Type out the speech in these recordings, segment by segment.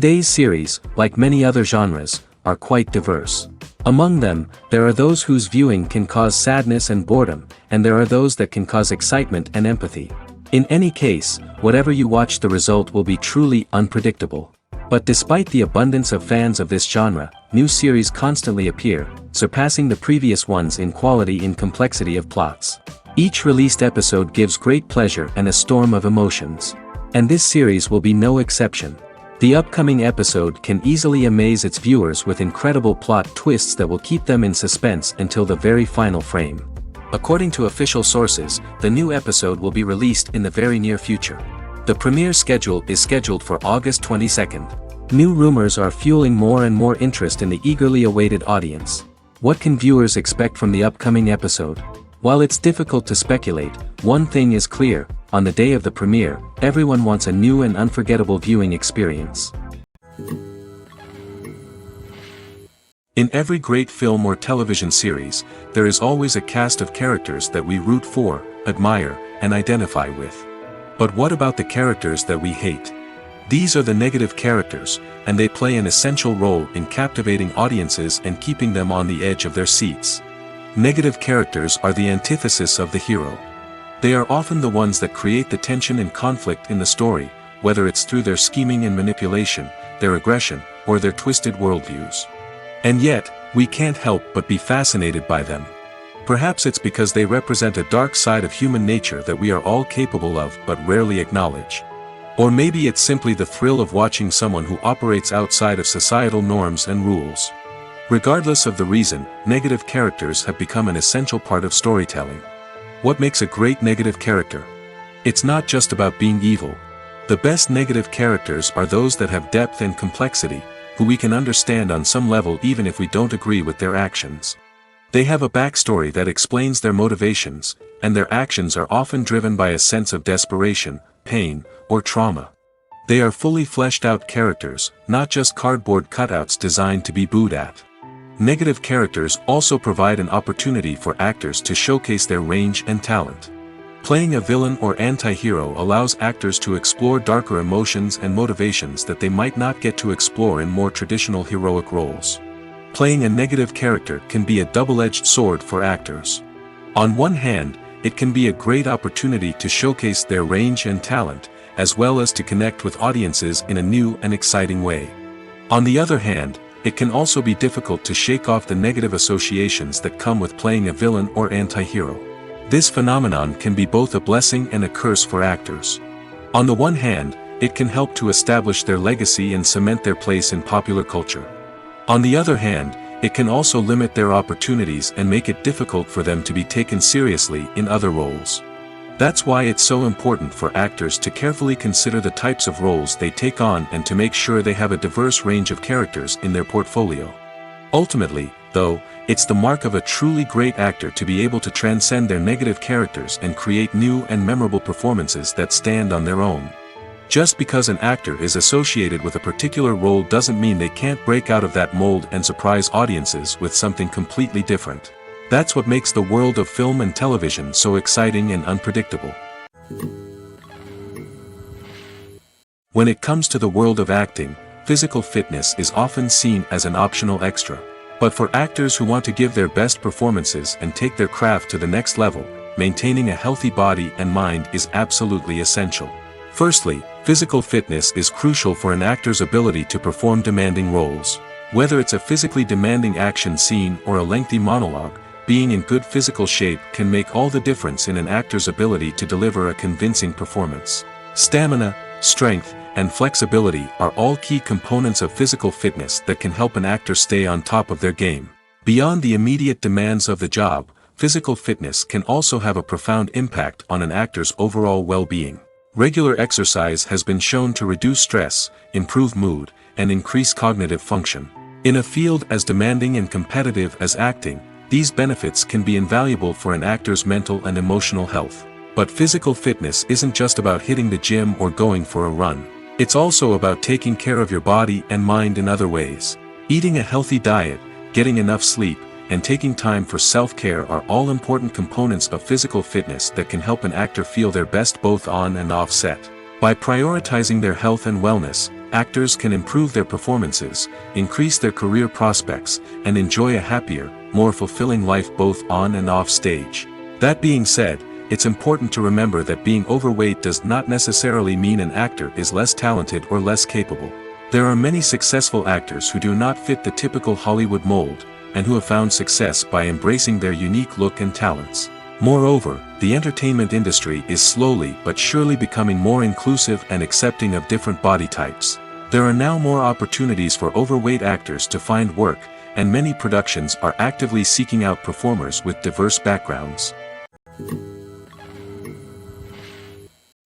Today's series, like many other genres, are quite diverse. Among them, there are those whose viewing can cause sadness and boredom, and there are those that can cause excitement and empathy. In any case, whatever you watch, the result will be truly unpredictable. But despite the abundance of fans of this genre, new series constantly appear, surpassing the previous ones in quality and complexity of plots. Each released episode gives great pleasure and a storm of emotions. And this series will be no exception. The upcoming episode can easily amaze its viewers with incredible plot twists that will keep them in suspense until the very final frame. According to official sources, the new episode will be released in the very near future. The premiere schedule is scheduled for August 22nd. New rumors are fueling more and more interest in the eagerly awaited audience. What can viewers expect from the upcoming episode? While it's difficult to speculate, one thing is clear: on the day of the premiere, everyone wants a new and unforgettable viewing experience. In every great film or television series, there is always a cast of characters that we root for, admire, and identify with. But what about the characters that we hate? These are the negative characters, and they play an essential role in captivating audiences and keeping them on the edge of their seats. Negative characters are the antithesis of the hero. They are often the ones that create the tension and conflict in the story, whether it's through their scheming and manipulation, their aggression, or their twisted worldviews. And yet, we can't help but be fascinated by them. Perhaps it's because they represent a dark side of human nature that we are all capable of but rarely acknowledge. Or maybe it's simply the thrill of watching someone who operates outside of societal norms and rules. Regardless of the reason, negative characters have become an essential part of storytelling. What makes a great negative character? It's not just about being evil. The best negative characters are those that have depth and complexity, who we can understand on some level even if we don't agree with their actions. They have a backstory that explains their motivations, and their actions are often driven by a sense of desperation, pain, or trauma. They are fully fleshed out characters, not just cardboard cutouts designed to be booed at. Negative characters also provide an opportunity for actors to showcase their range and talent. Playing a villain or anti-hero allows actors to explore darker emotions and motivations that they might not get to explore in more traditional heroic roles. Playing a negative character can be a double-edged sword for actors. On one hand, it can be a great opportunity to showcase their range and talent, as well as to connect with audiences in a new and exciting way. On the other hand, it can also be difficult to shake off the negative associations that come with playing a villain or anti-hero. This phenomenon can be both a blessing and a curse for actors. On the one hand, it can help to establish their legacy and cement their place in popular culture. On the other hand, it can also limit their opportunities and make it difficult for them to be taken seriously in other roles. That's why it's so important for actors to carefully consider the types of roles they take on and to make sure they have a diverse range of characters in their portfolio. Ultimately, though, it's the mark of a truly great actor to be able to transcend their negative characters and create new and memorable performances that stand on their own. Just because an actor is associated with a particular role doesn't mean they can't break out of that mold and surprise audiences with something completely different. That's what makes the world of film and television so exciting and unpredictable. When it comes to the world of acting, physical fitness is often seen as an optional extra. But for actors who want to give their best performances and take their craft to the next level, maintaining a healthy body and mind is absolutely essential. Firstly, physical fitness is crucial for an actor's ability to perform demanding roles. Whether it's a physically demanding action scene or a lengthy monologue, being in good physical shape can make all the difference in an actor's ability to deliver a convincing performance. Stamina, strength, and flexibility are all key components of physical fitness that can help an actor stay on top of their game. Beyond the immediate demands of the job, physical fitness can also have a profound impact on an actor's overall well-being. Regular exercise has been shown to reduce stress, improve mood, and increase cognitive function. In a field as demanding and competitive as acting, these benefits can be invaluable for an actor's mental and emotional health. But physical fitness isn't just about hitting the gym or going for a run. It's also about taking care of your body and mind in other ways. Eating a healthy diet, getting enough sleep, and taking time for self-care are all important components of physical fitness that can help an actor feel their best both on and off set. By prioritizing their health and wellness, actors can improve their performances, increase their career prospects, and enjoy a happier, more fulfilling life both on and off stage. That being said, it's important to remember that being overweight does not necessarily mean an actor is less talented or less capable. There are many successful actors who do not fit the typical Hollywood mold, and who have found success by embracing their unique look and talents. Moreover, the entertainment industry is slowly but surely becoming more inclusive and accepting of different body types. There are now more opportunities for overweight actors to find work, and many productions are actively seeking out performers with diverse backgrounds.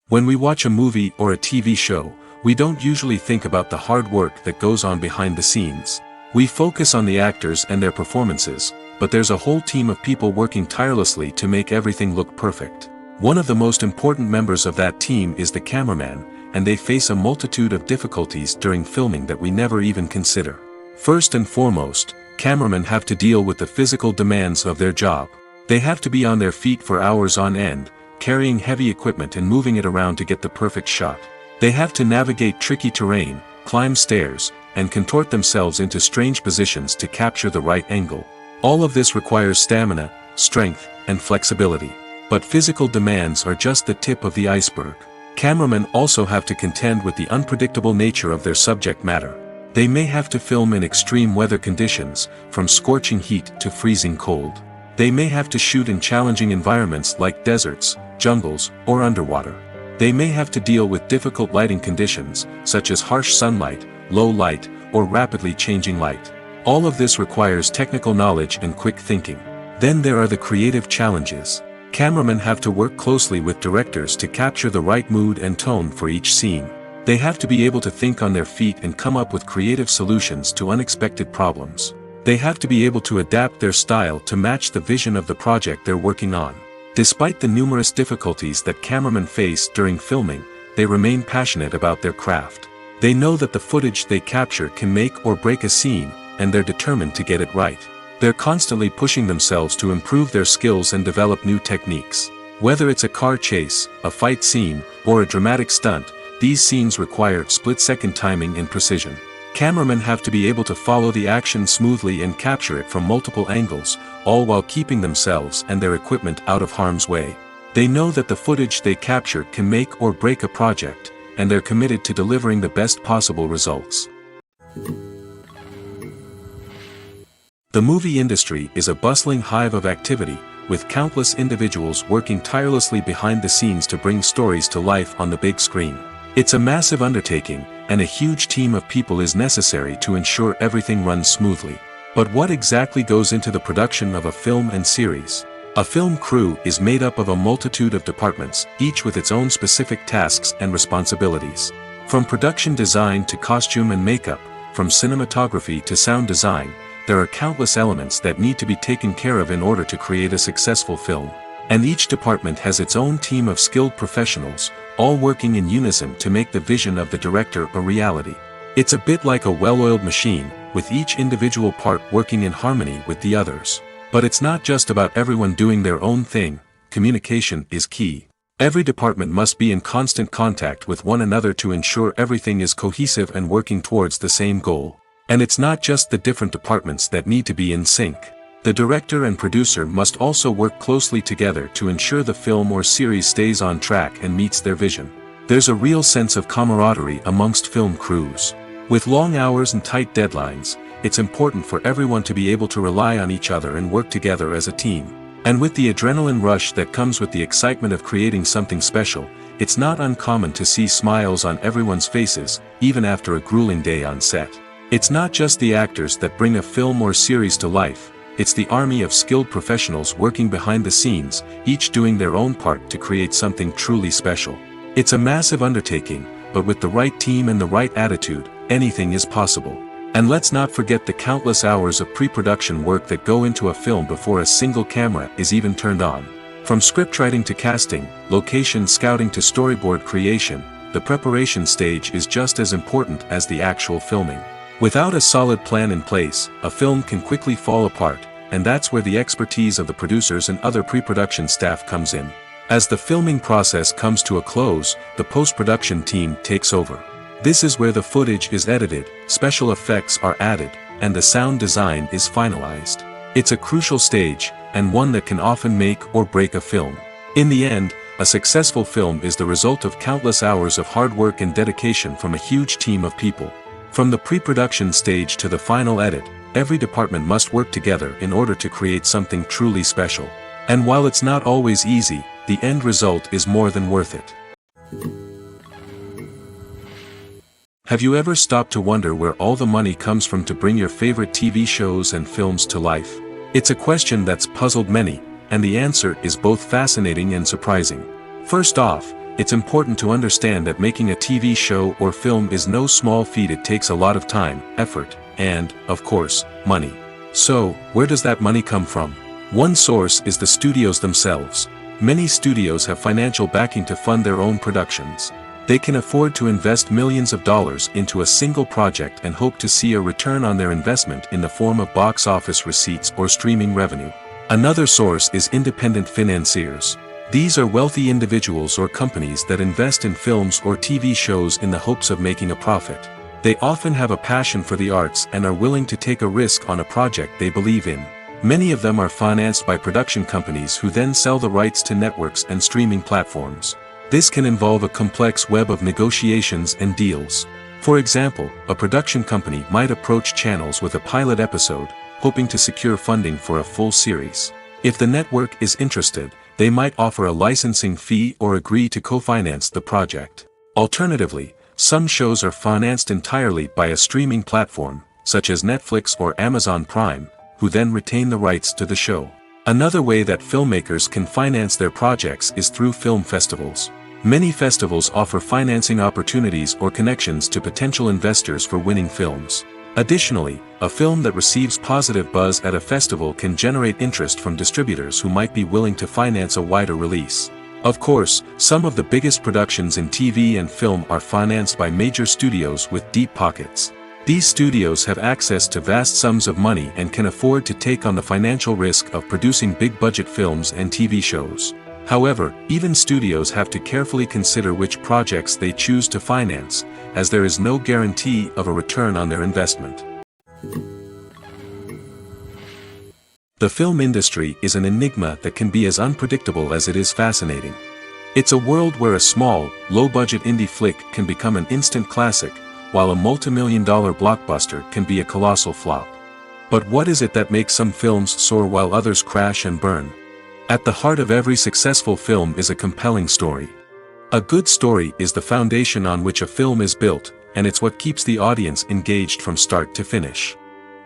When we watch a movie or a TV show, we don't usually think about the hard work that goes on behind the scenes. We focus on the actors and their performances, but there's a whole team of people working tirelessly to make everything look perfect. One of the most important members of that team is the cameraman, and they face a multitude of difficulties during filming that we never even consider. First and foremost, cameramen have to deal with the physical demands of their job. They have to be on their feet for hours on end, carrying heavy equipment and moving it around to get the perfect shot. They have to navigate tricky terrain, climb stairs, and contort themselves into strange positions to capture the right angle. All of this requires stamina, strength, and flexibility. But physical demands are just the tip of the iceberg. Cameramen also have to contend with the unpredictable nature of their subject matter. They may have to film in extreme weather conditions, from scorching heat to freezing cold. They may have to shoot in challenging environments like deserts, jungles, or underwater. They may have to deal with difficult lighting conditions, such as harsh sunlight, low light, or rapidly changing light. All of this requires technical knowledge and quick thinking. Then there are the creative challenges. Cameramen have to work closely with directors to capture the right mood and tone for each scene. They have to be able to think on their feet and come up with creative solutions to unexpected problems. They have to be able to adapt their style to match the vision of the project they're working on. Despite the numerous difficulties that cameramen face during filming, they remain passionate about their craft. They know that the footage they capture can make or break a scene, and they're determined to get it right. They're constantly pushing themselves to improve their skills and develop new techniques. Whether it's a car chase, a fight scene, or a dramatic stunt, these scenes require split-second timing and precision. Cameramen have to be able to follow the action smoothly and capture it from multiple angles, all while keeping themselves and their equipment out of harm's way. They know that the footage they capture can make or break a project, and they're committed to delivering the best possible results. The movie industry is a bustling hive of activity, with countless individuals working tirelessly behind the scenes to bring stories to life on the big screen. It's a massive undertaking, and a huge team of people is necessary to ensure everything runs smoothly. But what exactly goes into the production of a film and series? A film crew is made up of a multitude of departments, each with its own specific tasks and responsibilities. From production design to costume and makeup, from cinematography to sound design, there are countless elements that need to be taken care of in order to create a successful film. And each department has its own team of skilled professionals, all working in unison to make the vision of the director a reality. It's a bit like a well-oiled machine, with each individual part working in harmony with the others. But it's not just about everyone doing their own thing. Communication is key. Every department must be in constant contact with one another to ensure everything is cohesive and working towards the same goal. And it's not just the different departments that need to be in sync. The director and producer must also work closely together to ensure the film or series stays on track and meets their vision. There's a real sense of camaraderie amongst film crews. With long hours and tight deadlines, it's important for everyone to be able to rely on each other and work together as a team. And with the adrenaline rush that comes with the excitement of creating something special, it's not uncommon to see smiles on everyone's faces, even after a grueling day on set. It's not just the actors that bring a film or series to life, it's the army of skilled professionals working behind the scenes, each doing their own part to create something truly special. It's a massive undertaking, but with the right team and the right attitude, anything is possible. And let's not forget the countless hours of pre-production work that go into a film before a single camera is even turned on. From scriptwriting to casting, location scouting to storyboard creation, the preparation stage is just as important as the actual filming. Without a solid plan in place, a film can quickly fall apart, and that's where the expertise of the producers and other pre-production staff comes in. As the filming process comes to a close, the post-production team takes over. This is where the footage is edited, special effects are added, and the sound design is finalized. It's a crucial stage, and one that can often make or break a film. In the end, a successful film is the result of countless hours of hard work and dedication from a huge team of people. From the pre-production stage to the final edit, every department must work together in order to create something truly special. And while it's not always easy, the end result is more than worth it. Have you ever stopped to wonder where all the money comes from to bring your favorite TV shows and films to life? It's a question that's puzzled many, and the answer is both fascinating and surprising. First off, it's important to understand that making a TV show or film is no small feat. It takes a lot of time, effort, and, of course, money. So, where does that money come from? One source is the studios themselves. Many studios have financial backing to fund their own productions. They can afford to invest millions of dollars into a single project and hope to see a return on their investment in the form of box office receipts or streaming revenue. Another source is independent financiers. These are wealthy individuals or companies that invest in films or TV shows in the hopes of making a profit. They often have a passion for the arts and are willing to take a risk on a project they believe in. Many of them are financed by production companies who then sell the rights to networks and streaming platforms. This can involve a complex web of negotiations and deals. For example, a production company might approach channels with a pilot episode, hoping to secure funding for a full series. If the network is interested, they might offer a licensing fee or agree to co-finance the project. Alternatively, some shows are financed entirely by a streaming platform, such as Netflix or Amazon Prime, who then retain the rights to the show. Another way that filmmakers can finance their projects is through film festivals. Many festivals offer financing opportunities or connections to potential investors for winning films. Additionally, a film that receives positive buzz at a festival can generate interest from distributors who might be willing to finance a wider release. Of course, some of the biggest productions in TV and film are financed by major studios with deep pockets. These studios have access to vast sums of money and can afford to take on the financial risk of producing big-budget films and TV shows. However, even studios have to carefully consider which projects they choose to finance, as there is no guarantee of a return on their investment. The film industry is an enigma that can be as unpredictable as it is fascinating. It's a world where a small, low-budget indie flick can become an instant classic, while a multi-million-dollar blockbuster can be a colossal flop. But what is it that makes some films soar while others crash and burn? At the heart of every successful film is a compelling story. A good story is the foundation on which a film is built, and it's what keeps the audience engaged from start to finish.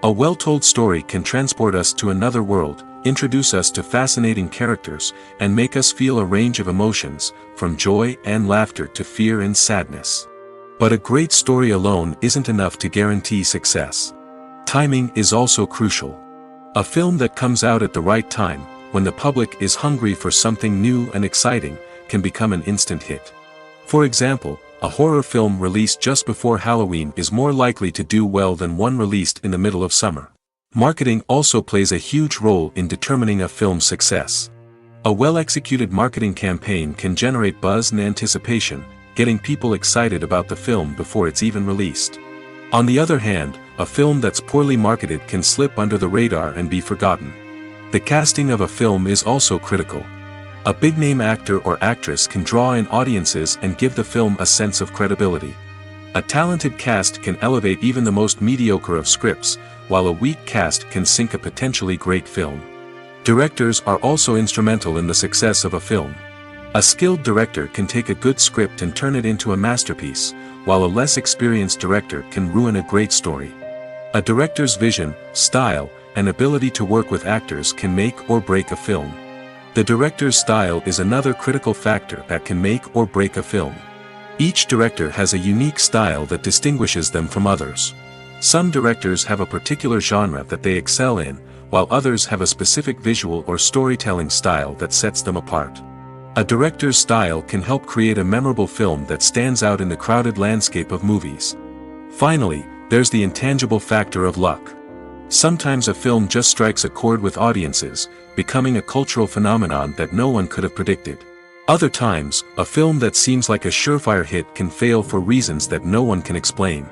A well-told story can transport us to another world, introduce us to fascinating characters, and make us feel a range of emotions, from joy and laughter to fear and sadness. But a great story alone isn't enough to guarantee success. Timing is also crucial. A film that comes out at the right time, when the public is hungry for something new and exciting, can become an instant hit. For example, a horror film released just before Halloween is more likely to do well than one released in the middle of summer. Marketing also plays a huge role in determining a film's success. A well-executed marketing campaign can generate buzz and anticipation, getting people excited about the film before it's even released. On the other hand, a film that's poorly marketed can slip under the radar and be forgotten. The casting of a film is also critical. A big-name actor or actress can draw in audiences and give the film a sense of credibility. A talented cast can elevate even the most mediocre of scripts, while a weak cast can sink a potentially great film. Directors are also instrumental in the success of a film. A skilled director can take a good script and turn it into a masterpiece, while a less experienced director can ruin a great story. A director's vision, style, and ability to work with actors can make or break a film. The director's style is another critical factor that can make or break a film. Each director has a unique style that distinguishes them from others. Some directors have a particular genre that they excel in, while others have a specific visual or storytelling style that sets them apart. A director's style can help create a memorable film that stands out in the crowded landscape of movies. Finally, there's the intangible factor of luck. Sometimes a film just strikes a chord with audiences, becoming a cultural phenomenon that no one could have predicted. Other times, a film that seems like a surefire hit can fail for reasons that no one can explain.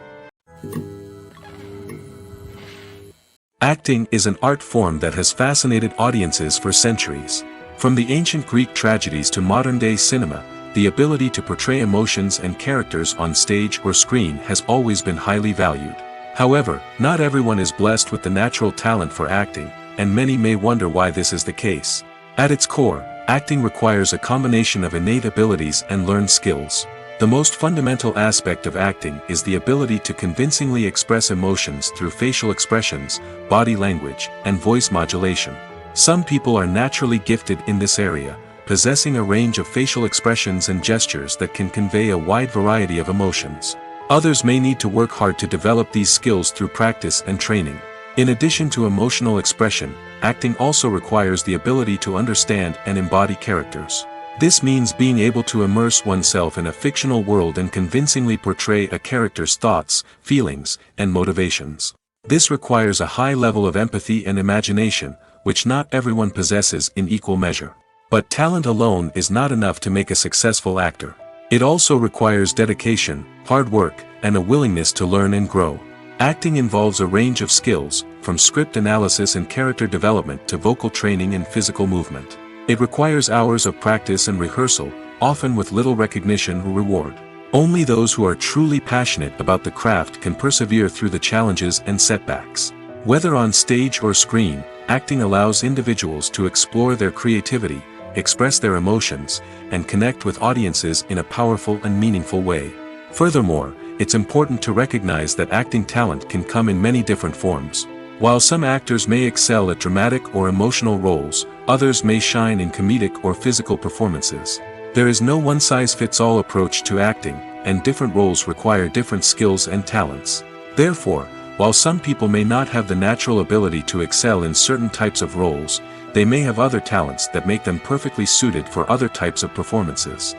Acting is an art form that has fascinated audiences for centuries. From the ancient Greek tragedies to modern-day cinema, the ability to portray emotions and characters on stage or screen has always been highly valued. However, not everyone is blessed with the natural talent for acting, and many may wonder why this is the case. At its core, acting requires a combination of innate abilities and learned skills. The most fundamental aspect of acting is the ability to convincingly express emotions through facial expressions, body language, and voice modulation. Some people are naturally gifted in this area, possessing a range of facial expressions and gestures that can convey a wide variety of emotions. Others may need to work hard to develop these skills through practice and training. In addition to emotional expression, acting also requires the ability to understand and embody characters. This means being able to immerse oneself in a fictional world and convincingly portray a character's thoughts, feelings, and motivations. This requires a high level of empathy and imagination, which not everyone possesses in equal measure. But talent alone is not enough to make a successful actor. It also requires dedication, hard work, and a willingness to learn and grow. Acting involves a range of skills, from script analysis and character development to vocal training and physical movement. It requires hours of practice and rehearsal, often with little recognition or reward. Only those who are truly passionate about the craft can persevere through the challenges and setbacks. Whether on stage or screen, acting allows individuals to explore their creativity, express their emotions, and connect with audiences in a powerful and meaningful way. Furthermore, it's important to recognize that acting talent can come in many different forms. While some actors may excel at dramatic or emotional roles, others may shine in comedic or physical performances. There is no one-size-fits-all approach to acting, and different roles require different skills and talents. Therefore, while some people may not have the natural ability to excel in certain types of roles, they may have other talents that make them perfectly suited for other types of performances.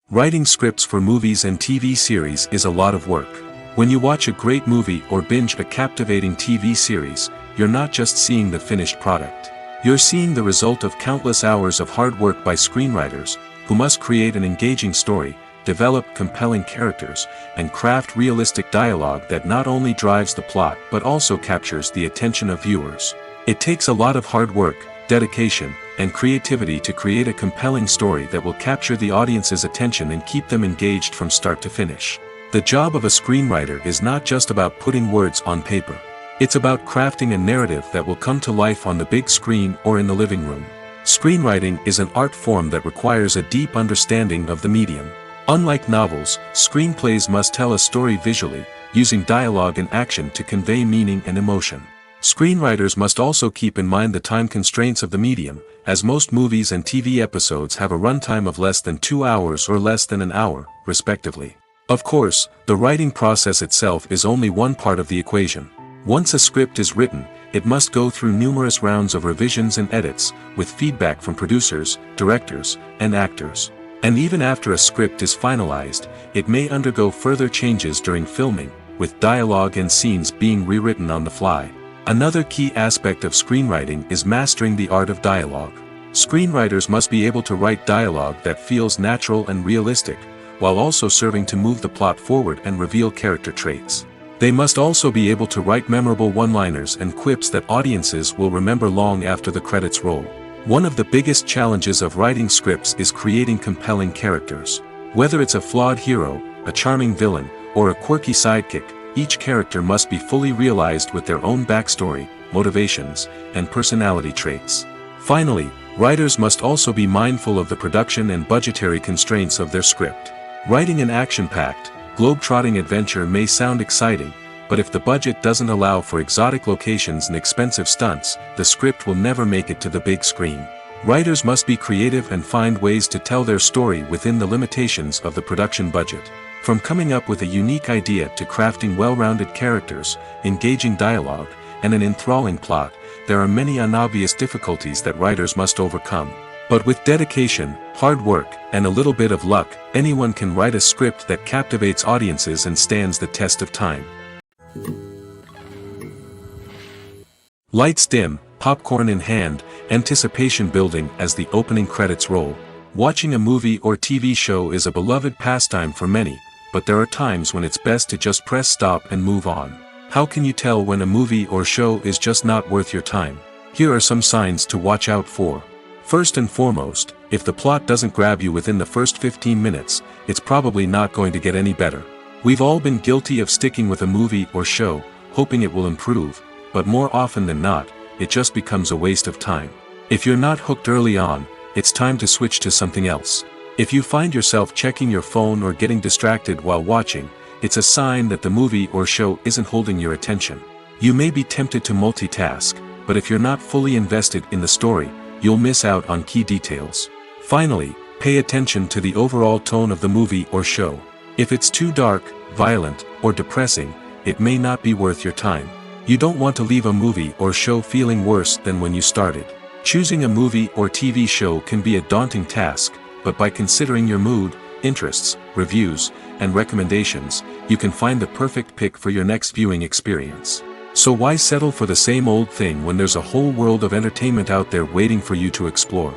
Writing scripts for movies and TV series is a lot of work. When you watch a great movie or binge a captivating TV series, you're not just seeing the finished product. You're seeing the result of countless hours of hard work by screenwriters, who must create an engaging story, develop compelling characters, and craft realistic dialogue that not only drives the plot but also captures the attention of viewers. It takes a lot of hard work, dedication, and creativity to create a compelling story that will capture the audience's attention and keep them engaged from start to finish. The job of a screenwriter is not just about putting words on paper. It's about crafting a narrative that will come to life on the big screen or in the living room. Screenwriting is an art form that requires a deep understanding of the medium. Unlike novels, screenplays must tell a story visually, using dialogue and action to convey meaning and emotion. Screenwriters must also keep in mind the time constraints of the medium, as most movies and TV episodes have a runtime of less than 2 hours or less than an hour, respectively. Of course, the writing process itself is only one part of the equation. Once a script is written, it must go through numerous rounds of revisions and edits, with feedback from producers, directors, and actors. And even after a script is finalized, it may undergo further changes during filming, with dialogue and scenes being rewritten on the fly. Another key aspect of screenwriting is mastering the art of dialogue. Screenwriters must be able to write dialogue that feels natural and realistic, while also serving to move the plot forward and reveal character traits. They must also be able to write memorable one-liners and quips that audiences will remember long after the credits roll. One of the biggest challenges of writing scripts is creating compelling characters. Whether it's a flawed hero, a charming villain, or a quirky sidekick, each character must be fully realized with their own backstory, motivations, and personality traits. Finally, writers must also be mindful of the production and budgetary constraints of their script. Writing an action-packed, globe-trotting adventure may sound exciting, but if the budget doesn't allow for exotic locations and expensive stunts, the script will never make it to the big screen. Writers must be creative and find ways to tell their story within the limitations of the production budget. From coming up with a unique idea to crafting well-rounded characters, engaging dialogue, and an enthralling plot, there are many unobvious difficulties that writers must overcome. But with dedication, hard work, and a little bit of luck, anyone can write a script that captivates audiences and stands the test of time. Lights dim, popcorn in hand, anticipation building as the opening credits roll. Watching a movie or TV show is a beloved pastime for many, but there are times when it's best to just press stop and move on. How can you tell when a movie or show is just not worth your time? Here are some signs to watch out for. First and foremost, if the plot doesn't grab you within the first 15 minutes, it's probably not going to get any better. We've all been guilty of sticking with a movie or show, hoping it will improve, but more often than not, it just becomes a waste of time. If you're not hooked early on, it's time to switch to something else. If you find yourself checking your phone or getting distracted while watching, it's a sign that the movie or show isn't holding your attention. You may be tempted to multitask, but if you're not fully invested in the story, you'll miss out on key details. Finally, pay attention to the overall tone of the movie or show. If it's too dark, violent, or depressing, it may not be worth your time. You don't want to leave a movie or show feeling worse than when you started. Choosing a movie or TV show can be a daunting task, but by considering your mood, interests, reviews, and recommendations, you can find the perfect pick for your next viewing experience. So why settle for the same old thing when there's a whole world of entertainment out there waiting for you to explore?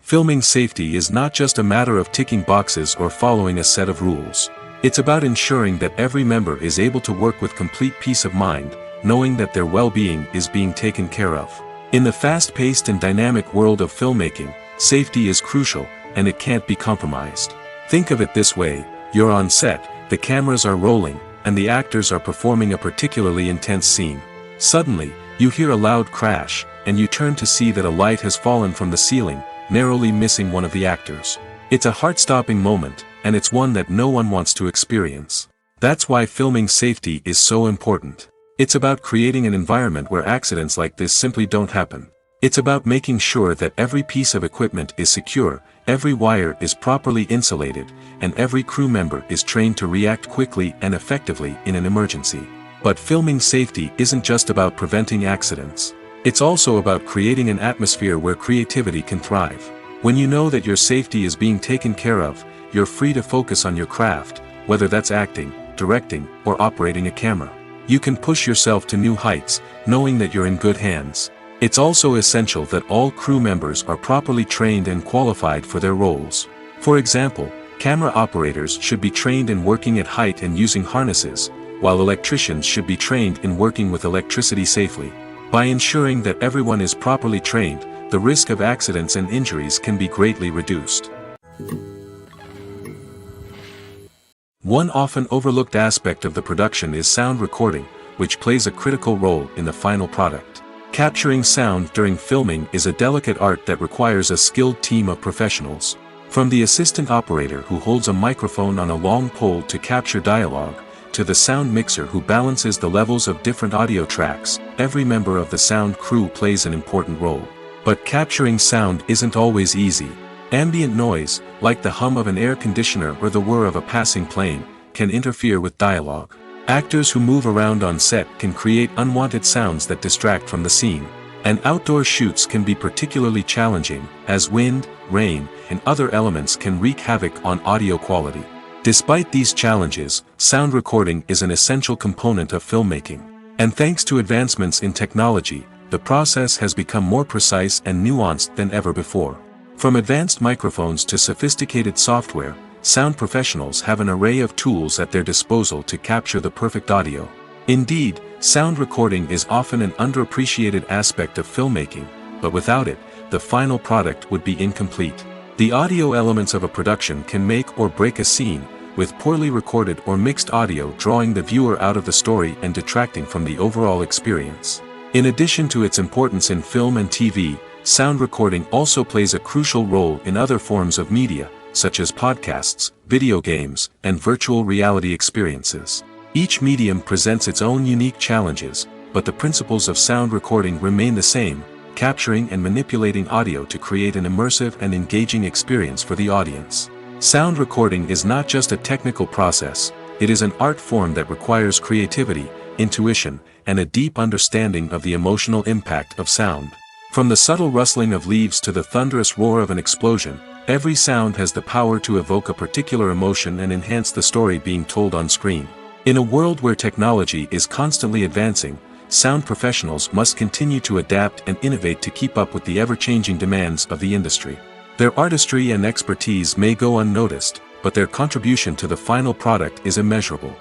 Filming safety is not just a matter of ticking boxes or following a set of rules. It's about ensuring that every member is able to work with complete peace of mind, knowing that their well-being is being taken care of. In the fast-paced and dynamic world of filmmaking, safety is crucial, and it can't be compromised. Think of it this way: you're on set, the cameras are rolling, and the actors are performing a particularly intense scene. Suddenly, you hear a loud crash, and you turn to see that a light has fallen from the ceiling, narrowly missing one of the actors. It's a heart-stopping moment, and it's one that no one wants to experience. That's why filming safety is so important. It's about creating an environment where accidents like this simply don't happen. It's about making sure that every piece of equipment is secure, every wire is properly insulated, and every crew member is trained to react quickly and effectively in an emergency. But filming safety isn't just about preventing accidents. It's also about creating an atmosphere where creativity can thrive. When you know that your safety is being taken care of, you're free to focus on your craft, whether that's acting, directing, or operating a camera. You can push yourself to new heights, knowing that you're in good hands. It's also essential that all crew members are properly trained and qualified for their roles. For example, camera operators should be trained in working at height and using harnesses, while electricians should be trained in working with electricity safely. By ensuring that everyone is properly trained, the risk of accidents and injuries can be greatly reduced. One often overlooked aspect of the production is sound recording, which plays a critical role in the final product. Capturing sound during filming is a delicate art that requires a skilled team of professionals. From the assistant operator who holds a microphone on a long pole to capture dialogue, to the sound mixer who balances the levels of different audio tracks, every member of the sound crew plays an important role. But capturing sound isn't always easy. Ambient noise, like the hum of an air conditioner or the whir of a passing plane, can interfere with dialogue. Actors who move around on set can create unwanted sounds that distract from the scene. And outdoor shoots can be particularly challenging, as wind, rain, and other elements can wreak havoc on audio quality. Despite these challenges, sound recording is an essential component of filmmaking. And thanks to advancements in technology, the process has become more precise and nuanced than ever before. From advanced microphones to sophisticated software, sound professionals have an array of tools at their disposal to capture the perfect audio. Indeed, sound recording is often an underappreciated aspect of filmmaking, but without it, the final product would be incomplete. The audio elements of a production can make or break a scene, with poorly recorded or mixed audio drawing the viewer out of the story and detracting from the overall experience. In addition to its importance in film and TV, sound recording also plays a crucial role in other forms of media, such as podcasts, video games, and virtual reality experiences. Each medium presents its own unique challenges, but the principles of sound recording remain the same: capturing and manipulating audio to create an immersive and engaging experience for the audience. Sound recording is not just a technical process, it is an art form that requires creativity, intuition, and a deep understanding of the emotional impact of sound. From the subtle rustling of leaves to the thunderous roar of an explosion, every sound has the power to evoke a particular emotion and enhance the story being told on screen. In a world where technology is constantly advancing, sound professionals must continue to adapt and innovate to keep up with the ever-changing demands of the industry. Their artistry and expertise may go unnoticed, but their contribution to the final product is immeasurable.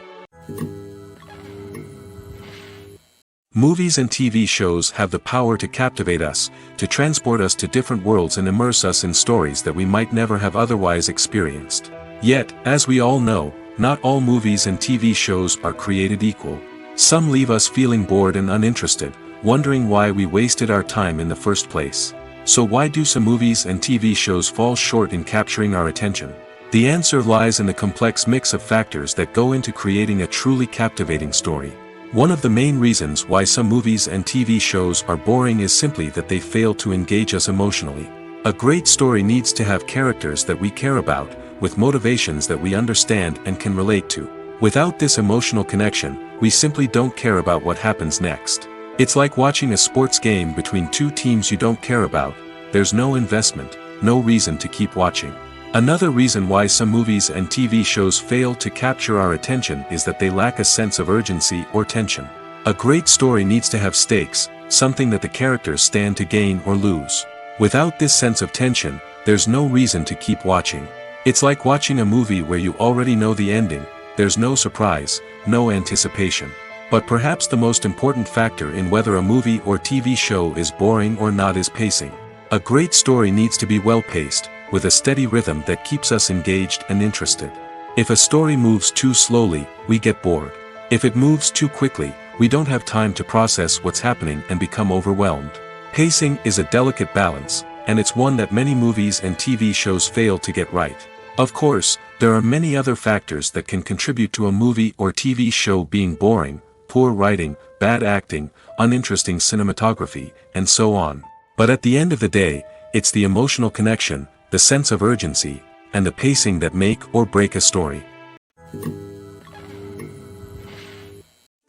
Movies and TV shows have the power to captivate us, to transport us to different worlds and immerse us in stories that we might never have otherwise experienced. Yet, as we all know, not all movies and TV shows are created equal. Some leave us feeling bored and uninterested, wondering why we wasted our time in the first place. So why do some movies and TV shows fall short in capturing our attention? The answer lies in the complex mix of factors that go into creating a truly captivating story. One of the main reasons why some movies and TV shows are boring is simply that they fail to engage us emotionally. A great story needs to have characters that we care about, with motivations that we understand and can relate to. Without this emotional connection, we simply don't care about what happens next. It's like watching a sports game between two teams you don't care about. There's no investment, no reason to keep watching. Another reason why some movies and TV shows fail to capture our attention is that they lack a sense of urgency or tension. A great story needs to have stakes, something that the characters stand to gain or lose. Without this sense of tension, there's no reason to keep watching. It's like watching a movie where you already know the ending. There's no surprise, no anticipation. But perhaps the most important factor in whether a movie or TV show is boring or not is pacing. A great story needs to be well-paced, with a steady rhythm that keeps us engaged and interested. If a story moves too slowly, we get bored. If it moves too quickly, we don't have time to process what's happening and become overwhelmed. Pacing is a delicate balance, and it's one that many movies and TV shows fail to get right. Of course, there are many other factors that can contribute to a movie or TV show being boring: poor writing, bad acting, uninteresting cinematography, and so on. But at the end of the day, it's the emotional connection, the sense of urgency, and the pacing that make or break a story.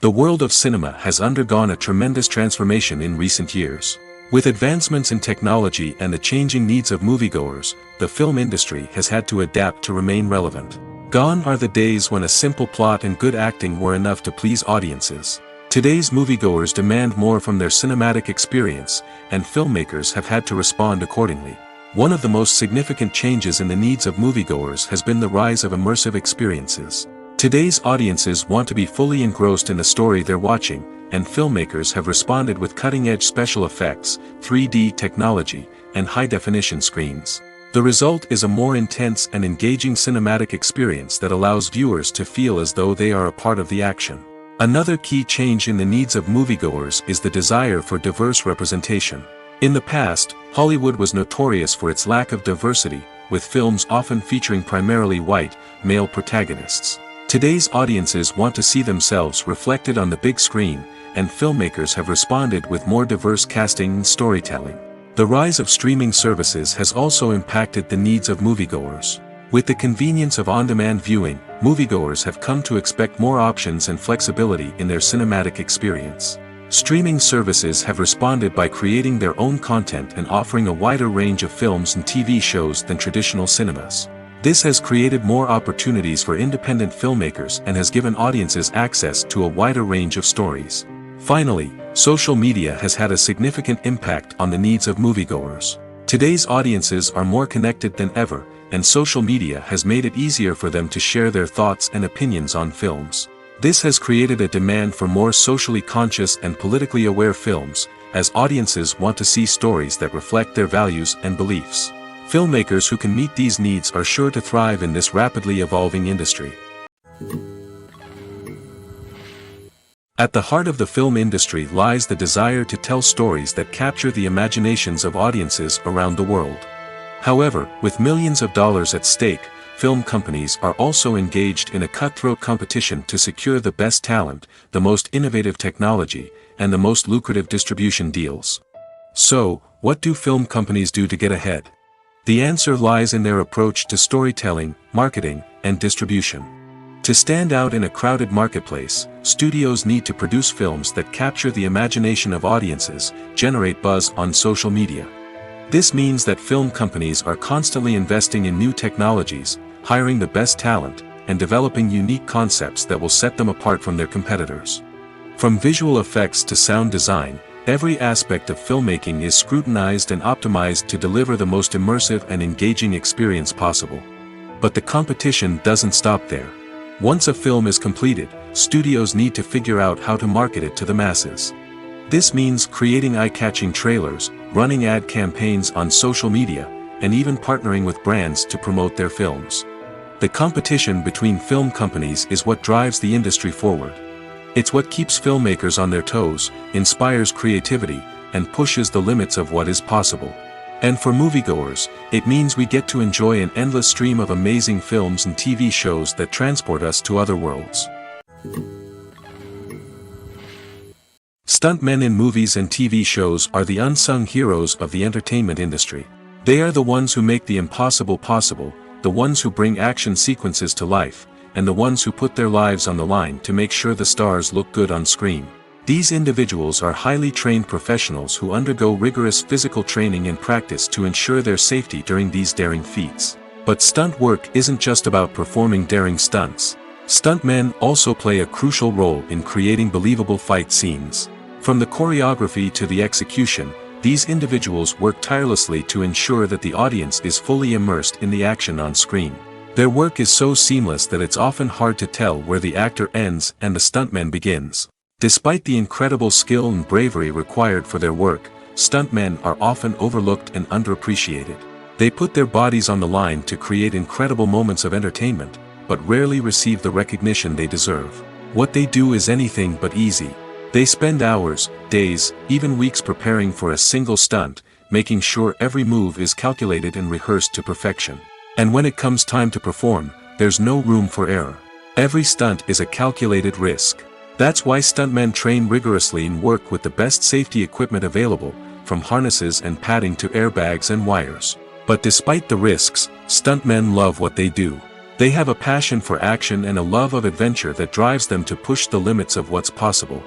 The world of cinema has undergone a tremendous transformation in recent years. With advancements in technology and the changing needs of moviegoers, the film industry has had to adapt to remain relevant. Gone are the days when a simple plot and good acting were enough to please audiences. Today's moviegoers demand more from their cinematic experience, and filmmakers have had to respond accordingly. One of the most significant changes in the needs of moviegoers has been the rise of immersive experiences. Today's audiences want to be fully engrossed in the story they're watching, and filmmakers have responded with cutting-edge special effects, 3D technology, and high-definition screens. The result is a more intense and engaging cinematic experience that allows viewers to feel as though they are a part of the action. Another key change in the needs of moviegoers is the desire for diverse representation. In the past, Hollywood was notorious for its lack of diversity, with films often featuring primarily white, male protagonists. Today's audiences want to see themselves reflected on the big screen, and filmmakers have responded with more diverse casting and storytelling. The rise of streaming services has also impacted the needs of moviegoers. With the convenience of on-demand viewing, moviegoers have come to expect more options and flexibility in their cinematic experience. Streaming services have responded by creating their own content and offering a wider range of films and TV shows than traditional cinemas. This has created more opportunities for independent filmmakers and has given audiences access to a wider range of stories. Finally, social media has had a significant impact on the needs of moviegoers. Today's audiences are more connected than ever, and social media has made it easier for them to share their thoughts and opinions on films. This has created a demand for more socially conscious and politically aware films, as audiences want to see stories that reflect their values and beliefs. Filmmakers who can meet these needs are sure to thrive in this rapidly evolving industry. At the heart of the film industry lies the desire to tell stories that capture the imaginations of audiences around the world. However, with millions of dollars at stake, film companies are also engaged in a cutthroat competition to secure the best talent, the most innovative technology, and the most lucrative distribution deals. So, what do film companies do to get ahead? The answer lies in their approach to storytelling, marketing, and distribution. To stand out in a crowded marketplace, studios need to produce films that capture the imagination of audiences, generate buzz on social media. This means that film companies are constantly investing in new technologies, hiring the best talent, and developing unique concepts that will set them apart from their competitors. From visual effects to sound design, every aspect of filmmaking is scrutinized and optimized to deliver the most immersive and engaging experience possible. But the competition doesn't stop there. Once a film is completed, studios need to figure out how to market it to the masses. This means creating eye-catching trailers, running ad campaigns on social media, and even partnering with brands to promote their films. The competition between film companies is what drives the industry forward. It's what keeps filmmakers on their toes, inspires creativity, and pushes the limits of what is possible. And for moviegoers, it means we get to enjoy an endless stream of amazing films and TV shows that transport us to other worlds. Stuntmen in movies and TV shows are the unsung heroes of the entertainment industry. They are the ones who make the impossible possible, the ones who bring action sequences to life, and the ones who put their lives on the line to make sure the stars look good on screen. These individuals are highly trained professionals who undergo rigorous physical training and practice to ensure their safety during these daring feats. But stunt work isn't just about performing daring stunts. Stuntmen also play a crucial role in creating believable fight scenes. From the choreography to the execution, these individuals work tirelessly to ensure that the audience is fully immersed in the action on screen. Their work is so seamless that it's often hard to tell where the actor ends and the stuntman begins. Despite the incredible skill and bravery required for their work, stuntmen are often overlooked and underappreciated. They put their bodies on the line to create incredible moments of entertainment, but rarely receive the recognition they deserve. What they do is anything but easy. They spend hours, days, even weeks preparing for a single stunt, making sure every move is calculated and rehearsed to perfection. And when it comes time to perform, there's no room for error. Every stunt is a calculated risk. That's why stuntmen train rigorously and work with the best safety equipment available, from harnesses and padding to airbags and wires. But despite the risks, stuntmen love what they do. They have a passion for action and a love of adventure that drives them to push the limits of what's possible.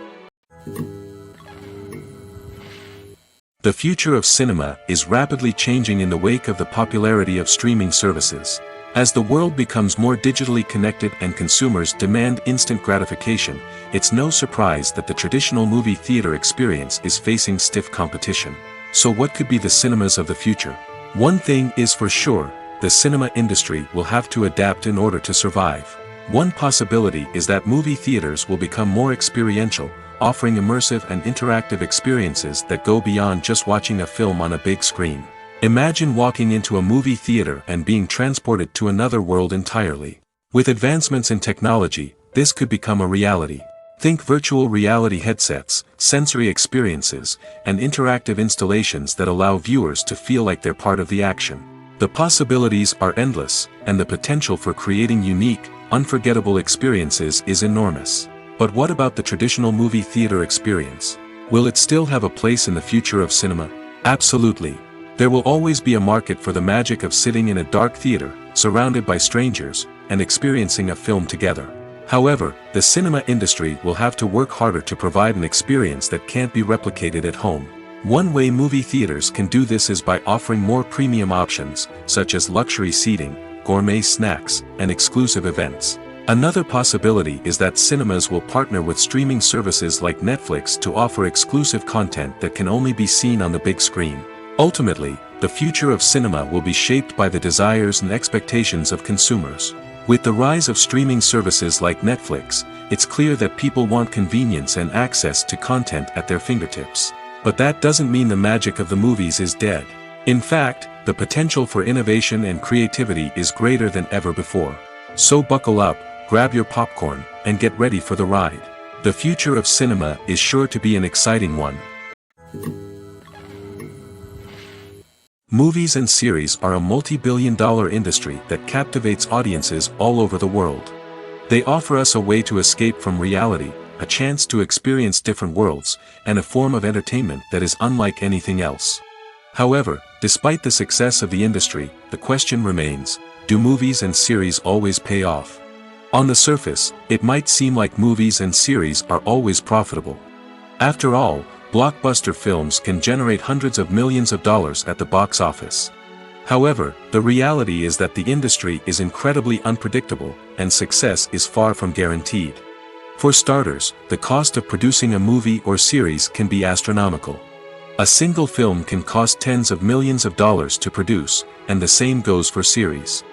The future of cinema is rapidly changing in the wake of the popularity of streaming services. As the world becomes more digitally connected and consumers demand instant gratification, it's no surprise that the traditional movie theater experience is facing stiff competition. So what could be the cinemas of the future? One thing is for sure, the cinema industry will have to adapt in order to survive. One possibility is that movie theaters will become more experiential, offering immersive and interactive experiences that go beyond just watching a film on a big screen. Imagine walking into a movie theater and being transported to another world entirely. With advancements in technology, this could become a reality. Think virtual reality headsets, sensory experiences, and interactive installations that allow viewers to feel like they're part of the action. The possibilities are endless, and the potential for creating unique, unforgettable experiences is enormous. But what about the traditional movie theater experience? Will it still have a place in the future of cinema? Absolutely. There will always be a market for the magic of sitting in a dark theater, surrounded by strangers, and experiencing a film together. However, the cinema industry will have to work harder to provide an experience that can't be replicated at home. One way movie theaters can do this is by offering more premium options, such as luxury seating, gourmet snacks, and exclusive events. Another possibility is that cinemas will partner with streaming services like Netflix to offer exclusive content that can only be seen on the big screen. Ultimately, the future of cinema will be shaped by the desires and expectations of consumers. With the rise of streaming services like Netflix, it's clear that people want convenience and access to content at their fingertips. But that doesn't mean the magic of the movies is dead. In fact, the potential for innovation and creativity is greater than ever before. So buckle up, grab your popcorn, and get ready for the ride. The future of cinema is sure to be an exciting one. Movies and series are a multi-billion-dollar industry that captivates audiences all over the world. They offer us a way to escape from reality, a chance to experience different worlds, and a form of entertainment that is unlike anything else. However, despite the success of the industry, the question remains, do movies and series always pay off? On the surface, it might seem like movies and series are always profitable. After all, blockbuster films can generate hundreds of millions of dollars at the box office. However, the reality is that the industry is incredibly unpredictable, and success is far from guaranteed. For starters, the cost of producing a movie or series can be astronomical. A single film can cost tens of millions of dollars to produce, and the same goes for series.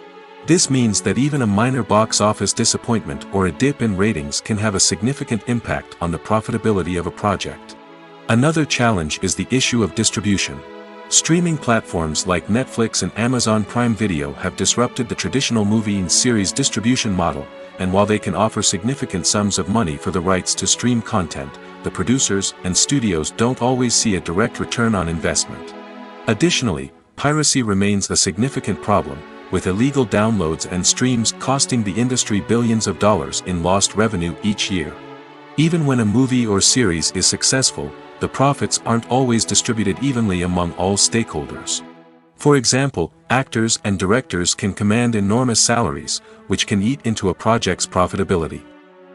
This means that even a minor box office disappointment or a dip in ratings can have a significant impact on the profitability of a project. Another challenge is the issue of distribution. Streaming platforms like Netflix and Amazon Prime Video have disrupted the traditional movie and series distribution model, and while they can offer significant sums of money for the rights to stream content, the producers and studios don't always see a direct return on investment. Additionally, piracy remains a significant problem, with illegal downloads and streams costing the industry billions of dollars in lost revenue each year. Even when a movie or series is successful, the profits aren't always distributed evenly among all stakeholders. For example, actors and directors can command enormous salaries, which can eat into a project's profitability.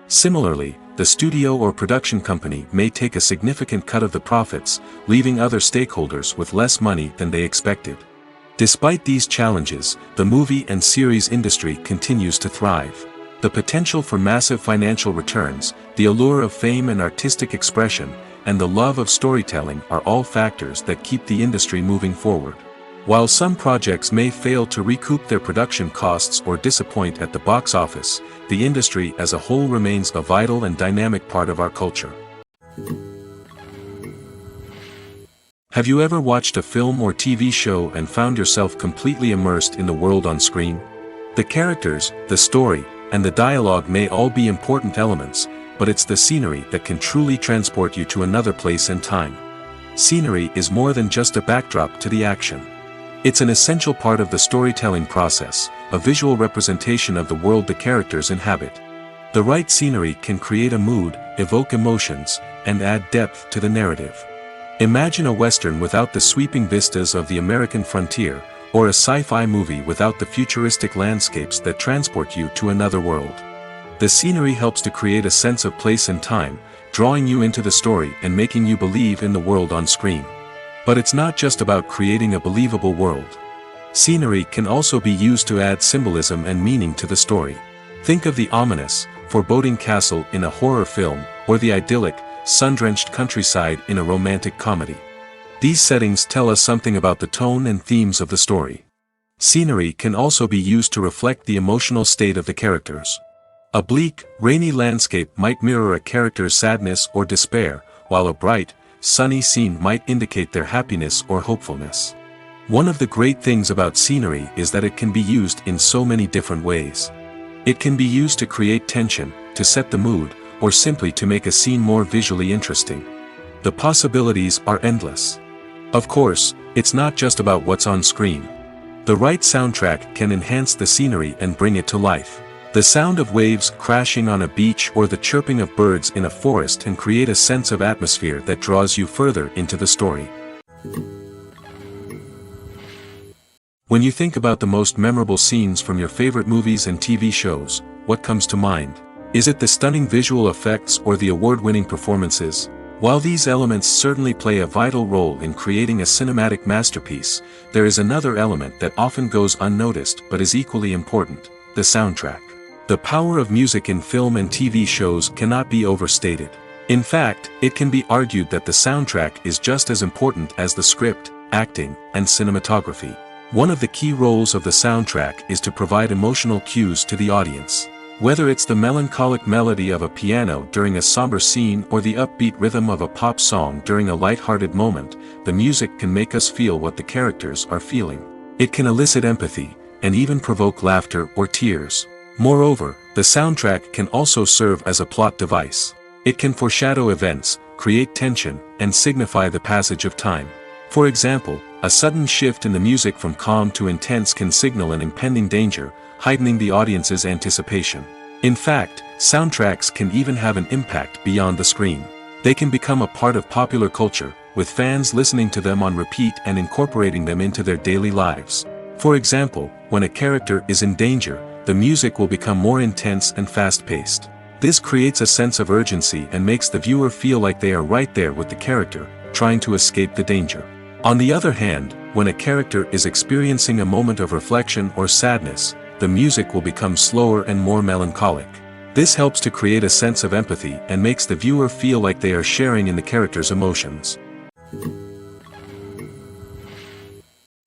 Similarly, the studio or production company may take a significant cut of the profits, leaving other stakeholders with less money than they expected. Despite these challenges, the movie and series industry continues to thrive. The potential for massive financial returns, the allure of fame and artistic expression, and the love of storytelling are all factors that keep the industry moving forward. While some projects may fail to recoup their production costs or disappoint at the box office, the industry as a whole remains a vital and dynamic part of our culture. Have you ever watched a film or TV show and found yourself completely immersed in the world on screen? The characters, the story, and the dialogue may all be important elements, but it's the scenery that can truly transport you to another place and time. Scenery is more than just a backdrop to the action. It's an essential part of the storytelling process, a visual representation of the world the characters inhabit. The right scenery can create a mood, evoke emotions, and add depth to the narrative. Imagine a Western without the sweeping vistas of the American frontier, or a sci-fi movie without the futuristic landscapes that transport you to another world. The scenery helps to create a sense of place and time, drawing you into the story and making you believe in the world on screen. But it's not just about creating a believable world. Scenery can also be used to add symbolism and meaning to the story. Think of the ominous, foreboding castle in a horror film, or the idyllic, sun-drenched countryside in a romantic comedy. These settings tell us something about the tone and themes of the story. Scenery can also be used to reflect the emotional state of the characters. A bleak, rainy landscape might mirror a character's sadness or despair, while a bright, sunny scene might indicate their happiness or hopefulness. One of the great things about scenery is that it can be used in so many different ways. It can be used to create tension, to set the mood, or simply to make a scene more visually interesting. The possibilities are endless. Of course, it's not just about what's on screen. The right soundtrack can enhance the scenery and bring it to life. The sound of waves crashing on a beach or the chirping of birds in a forest can create a sense of atmosphere that draws you further into the story. When you think about the most memorable scenes from your favorite movies and TV shows, what comes to mind? Is it the stunning visual effects or the award-winning performances? While these elements certainly play a vital role in creating a cinematic masterpiece, there is another element that often goes unnoticed but is equally important: the soundtrack. The power of music in film and TV shows cannot be overstated. In fact, it can be argued that the soundtrack is just as important as the script, acting, and cinematography. One of the key roles of the soundtrack is to provide emotional cues to the audience. Whether it's the melancholic melody of a piano during a somber scene or the upbeat rhythm of a pop song during a light-hearted moment, the music can make us feel what the characters are feeling. It can elicit empathy, and even provoke laughter or tears. Moreover, the soundtrack can also serve as a plot device. It can foreshadow events, create tension, and signify the passage of time. For example, a sudden shift in the music from calm to intense can signal an impending danger, heightening the audience's anticipation. In fact, soundtracks can even have an impact beyond the screen. They can become a part of popular culture, with fans listening to them on repeat and incorporating them into their daily lives. For example, when a character is in danger, the music will become more intense and fast-paced. This creates a sense of urgency and makes the viewer feel like they are right there with the character, trying to escape the danger. On the other hand, when a character is experiencing a moment of reflection or sadness, the music will become slower and more melancholic. This helps to create a sense of empathy and makes the viewer feel like they are sharing in the character's emotions.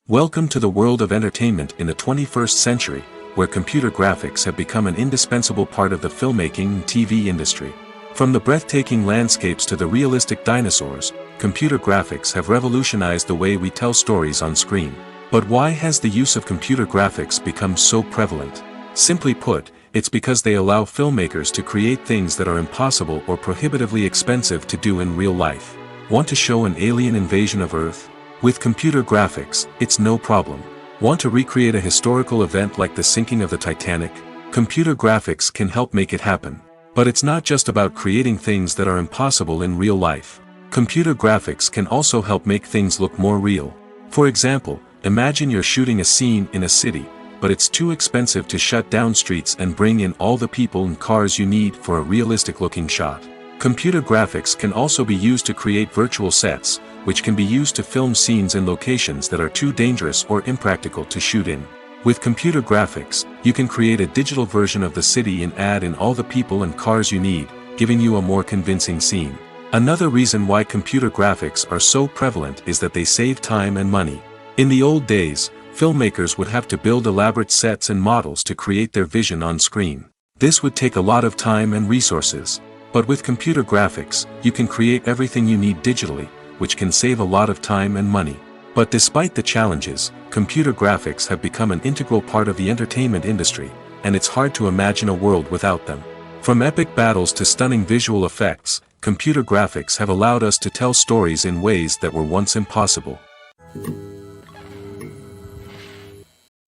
Welcome to the world of entertainment in the 21st century, where computer graphics have become an indispensable part of the filmmaking and TV industry. From the breathtaking landscapes to the realistic dinosaurs, computer graphics have revolutionized the way we tell stories on screen. But why has the use of computer graphics become so prevalent? Simply put, it's because they allow filmmakers to create things that are impossible or prohibitively expensive to do in real life. Want to show an alien invasion of Earth? With computer graphics, it's no problem. Want to recreate a historical event like the sinking of the Titanic? Computer graphics can help make it happen. But it's not just about creating things that are impossible in real life. Computer graphics can also help make things look more real. For example, imagine you're shooting a scene in a city, but it's too expensive to shut down streets and bring in all the people and cars you need for a realistic-looking shot. Computer graphics can also be used to create virtual sets, which can be used to film scenes in locations that are too dangerous or impractical to shoot in. With computer graphics, you can create a digital version of the city and add in all the people and cars you need, giving you a more convincing scene. Another reason why computer graphics are so prevalent is that they save time and money. In the old days, filmmakers would have to build elaborate sets and models to create their vision on screen. This would take a lot of time and resources. But with computer graphics, you can create everything you need digitally, which can save a lot of time and money. But despite the challenges, computer graphics have become an integral part of the entertainment industry, and it's hard to imagine a world without them. From epic battles to stunning visual effects, computer graphics have allowed us to tell stories in ways that were once impossible.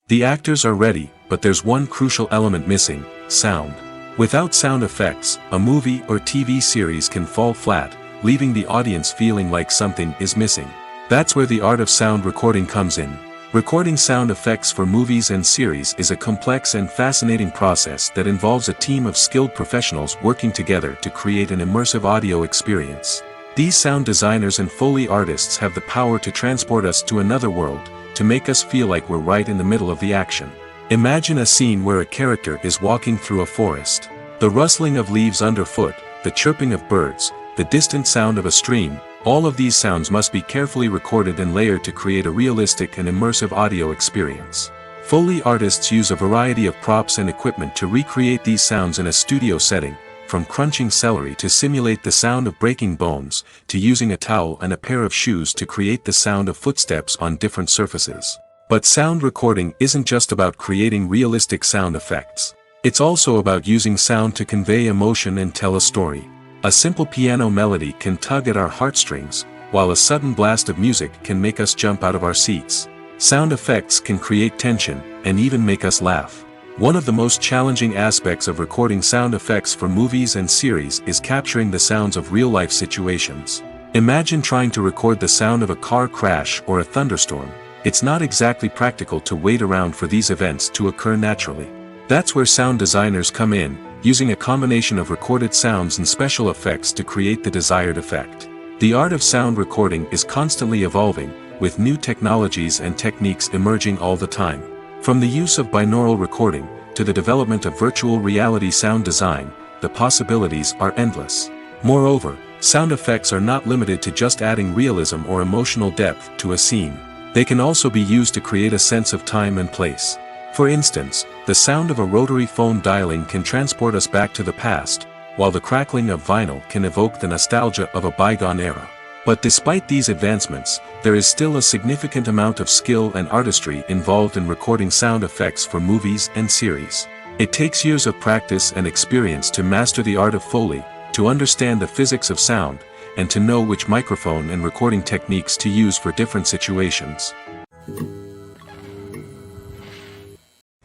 The actors are ready, but there's one crucial element missing: sound. Without sound effects, a movie or TV series can fall flat, leaving the audience feeling like something is missing. That's where the art of sound recording comes in. Recording sound effects for movies and series is a complex and fascinating process that involves a team of skilled professionals working together to create an immersive audio experience. These sound designers and Foley artists have the power to transport us to another world, to make us feel like we're right in the middle of the action. Imagine a scene where a character is walking through a forest. The rustling of leaves underfoot, the chirping of birds, the distant sound of a stream, all of these sounds must be carefully recorded and layered to create a realistic and immersive audio experience. Foley artists use a variety of props and equipment to recreate these sounds in a studio setting, from crunching celery to simulate the sound of breaking bones, to using a towel and a pair of shoes to create the sound of footsteps on different surfaces. But sound recording isn't just about creating realistic sound effects. It's also about using sound to convey emotion and tell a story. A simple piano melody can tug at our heartstrings, while a sudden blast of music can make us jump out of our seats. Sound effects can create tension, and even make us laugh. One of the most challenging aspects of recording sound effects for movies and series is capturing the sounds of real-life situations. Imagine trying to record the sound of a car crash or a thunderstorm. It's not exactly practical to wait around for these events to occur naturally. That's where sound designers come in, using a combination of recorded sounds and special effects to create the desired effect. The art of sound recording is constantly evolving, with new technologies and techniques emerging all the time. From the use of binaural recording, to the development of virtual reality sound design, the possibilities are endless. Moreover, sound effects are not limited to just adding realism or emotional depth to a scene. They can also be used to create a sense of time and place. For instance, the sound of a rotary phone dialing can transport us back to the past, while the crackling of vinyl can evoke the nostalgia of a bygone era. But despite these advancements, there is still a significant amount of skill and artistry involved in recording sound effects for movies and series. It takes years of practice and experience to master the art of Foley, to understand the physics of sound, and to know which microphone and recording techniques to use for different situations.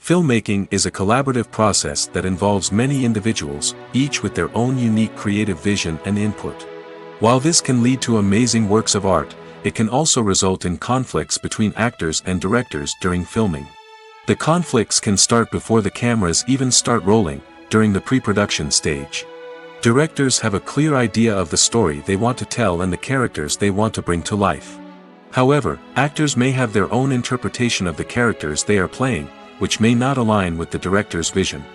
Filmmaking is a collaborative process that involves many individuals, each with their own unique creative vision and input. While this can lead to amazing works of art, it can also result in conflicts between actors and directors during filming. The conflicts can start before the cameras even start rolling, during the pre-production stage. Directors have a clear idea of the story they want to tell and the characters they want to bring to life. However, actors may have their own interpretation of the characters they are playing, which may not align with the director's vision.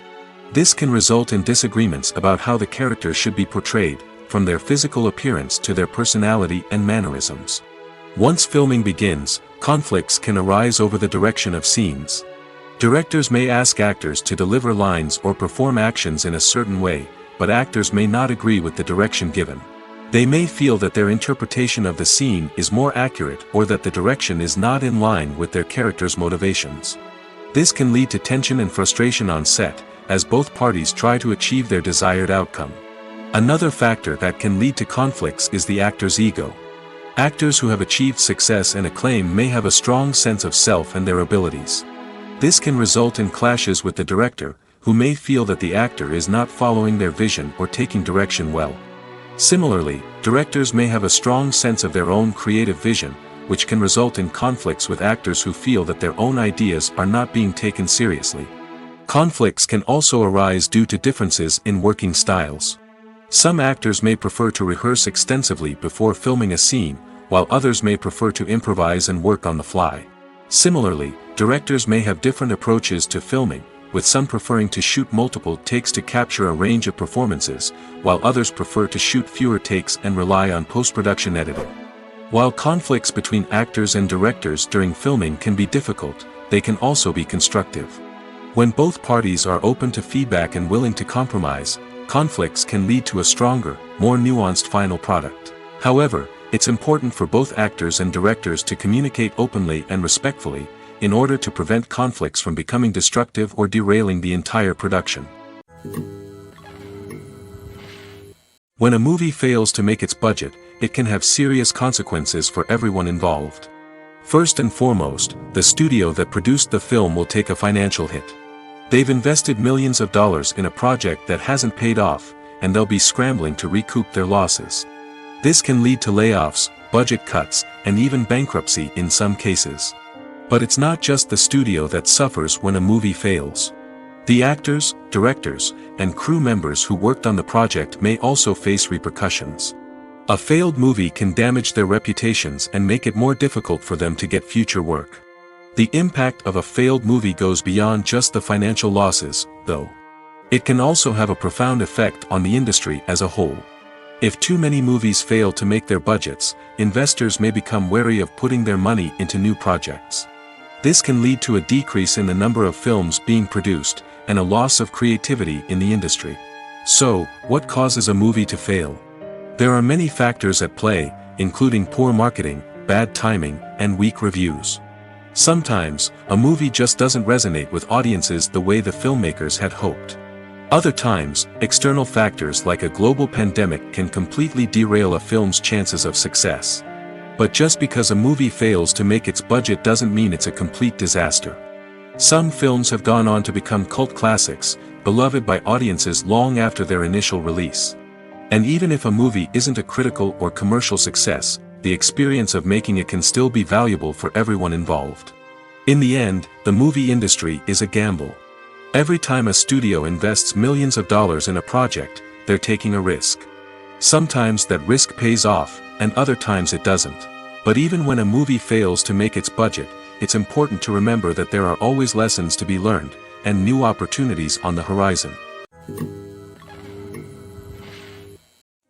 This can result in disagreements about how the character should be portrayed, from their physical appearance to their personality and mannerisms. Once filming begins, conflicts can arise over the direction of scenes. Directors may ask actors to deliver lines or perform actions in a certain way, but actors may not agree with the direction given. They may feel that their interpretation of the scene is more accurate or that the direction is not in line with their character's motivations. This can lead to tension and frustration on set, as both parties try to achieve their desired outcome. Another factor that can lead to conflicts is the actor's ego. Actors who have achieved success and acclaim may have a strong sense of self and their abilities. This can result in clashes with the director, who may feel that the actor is not following their vision or taking direction well. Similarly, directors may have a strong sense of their own creative vision, which can result in conflicts with actors who feel that their own ideas are not being taken seriously. Conflicts can also arise due to differences in working styles. Some actors may prefer to rehearse extensively before filming a scene, while others may prefer to improvise and work on the fly. Similarly, directors may have different approaches to filming, with some preferring to shoot multiple takes to capture a range of performances, while others prefer to shoot fewer takes and rely on post-production editing. While conflicts between actors and directors during filming can be difficult, they can also be constructive. When both parties are open to feedback and willing to compromise, conflicts can lead to a stronger, more nuanced final product. However, it's important for both actors and directors to communicate openly and respectfully, in order to prevent conflicts from becoming destructive or derailing the entire production. When a movie fails to make its budget, it can have serious consequences for everyone involved. First and foremost, the studio that produced the film will take a financial hit. They've invested millions of dollars in a project that hasn't paid off, and they'll be scrambling to recoup their losses. This can lead to layoffs, budget cuts, and even bankruptcy in some cases. But it's not just the studio that suffers when a movie fails. The actors, directors, and crew members who worked on the project may also face repercussions. A failed movie can damage their reputations and make it more difficult for them to get future work. The impact of a failed movie goes beyond just the financial losses, though. It can also have a profound effect on the industry as a whole. If too many movies fail to make their budgets, investors may become wary of putting their money into new projects. This can lead to a decrease in the number of films being produced, and a loss of creativity in the industry. So, what causes a movie to fail? There are many factors at play, including poor marketing, bad timing, and weak reviews. Sometimes, a movie just doesn't resonate with audiences the way the filmmakers had hoped. Other times, external factors like a global pandemic can completely derail a film's chances of success. But just because a movie fails to make its budget doesn't mean it's a complete disaster. Some films have gone on to become cult classics, beloved by audiences long after their initial release. And even if a movie isn't a critical or commercial success, the experience of making it can still be valuable for everyone involved. In the end, the movie industry is a gamble. Every time a studio invests millions of dollars in a project, they're taking a risk. Sometimes that risk pays off, and other times it doesn't. But even when a movie fails to make its budget, it's important to remember that there are always lessons to be learned, and new opportunities on the horizon.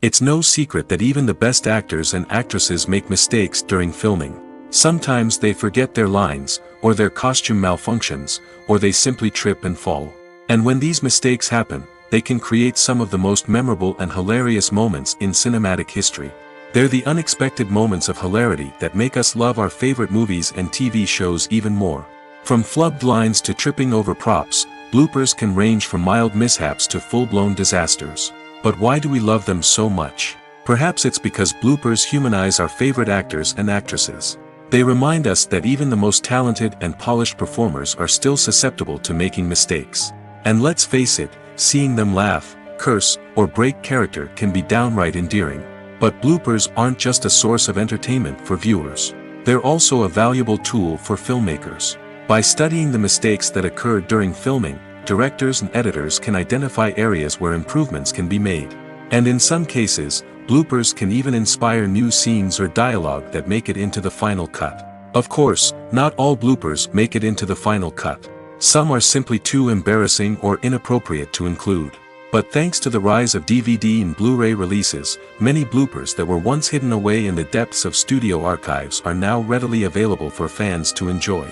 It's no secret that even the best actors and actresses make mistakes during filming. Sometimes they forget their lines, or their costume malfunctions, or they simply trip and fall. And when these mistakes happen, they can create some of the most memorable and hilarious moments in cinematic history. They're the unexpected moments of hilarity that make us love our favorite movies and TV shows even more. From flubbed lines to tripping over props, bloopers can range from mild mishaps to full-blown disasters. But why do we love them so much? Perhaps it's because bloopers humanize our favorite actors and actresses. They remind us that even the most talented and polished performers are still susceptible to making mistakes. And let's face it, seeing them laugh, curse, or break character can be downright endearing. But bloopers aren't just a source of entertainment for viewers. They're also a valuable tool for filmmakers. By studying the mistakes that occurred during filming, directors and editors can identify areas where improvements can be made. And in some cases, bloopers can even inspire new scenes or dialogue that make it into the final cut. Of course, not all bloopers make it into the final cut. Some are simply too embarrassing or inappropriate to include. But thanks to the rise of DVD and Blu-ray releases, many bloopers that were once hidden away in the depths of studio archives are now readily available for fans to enjoy.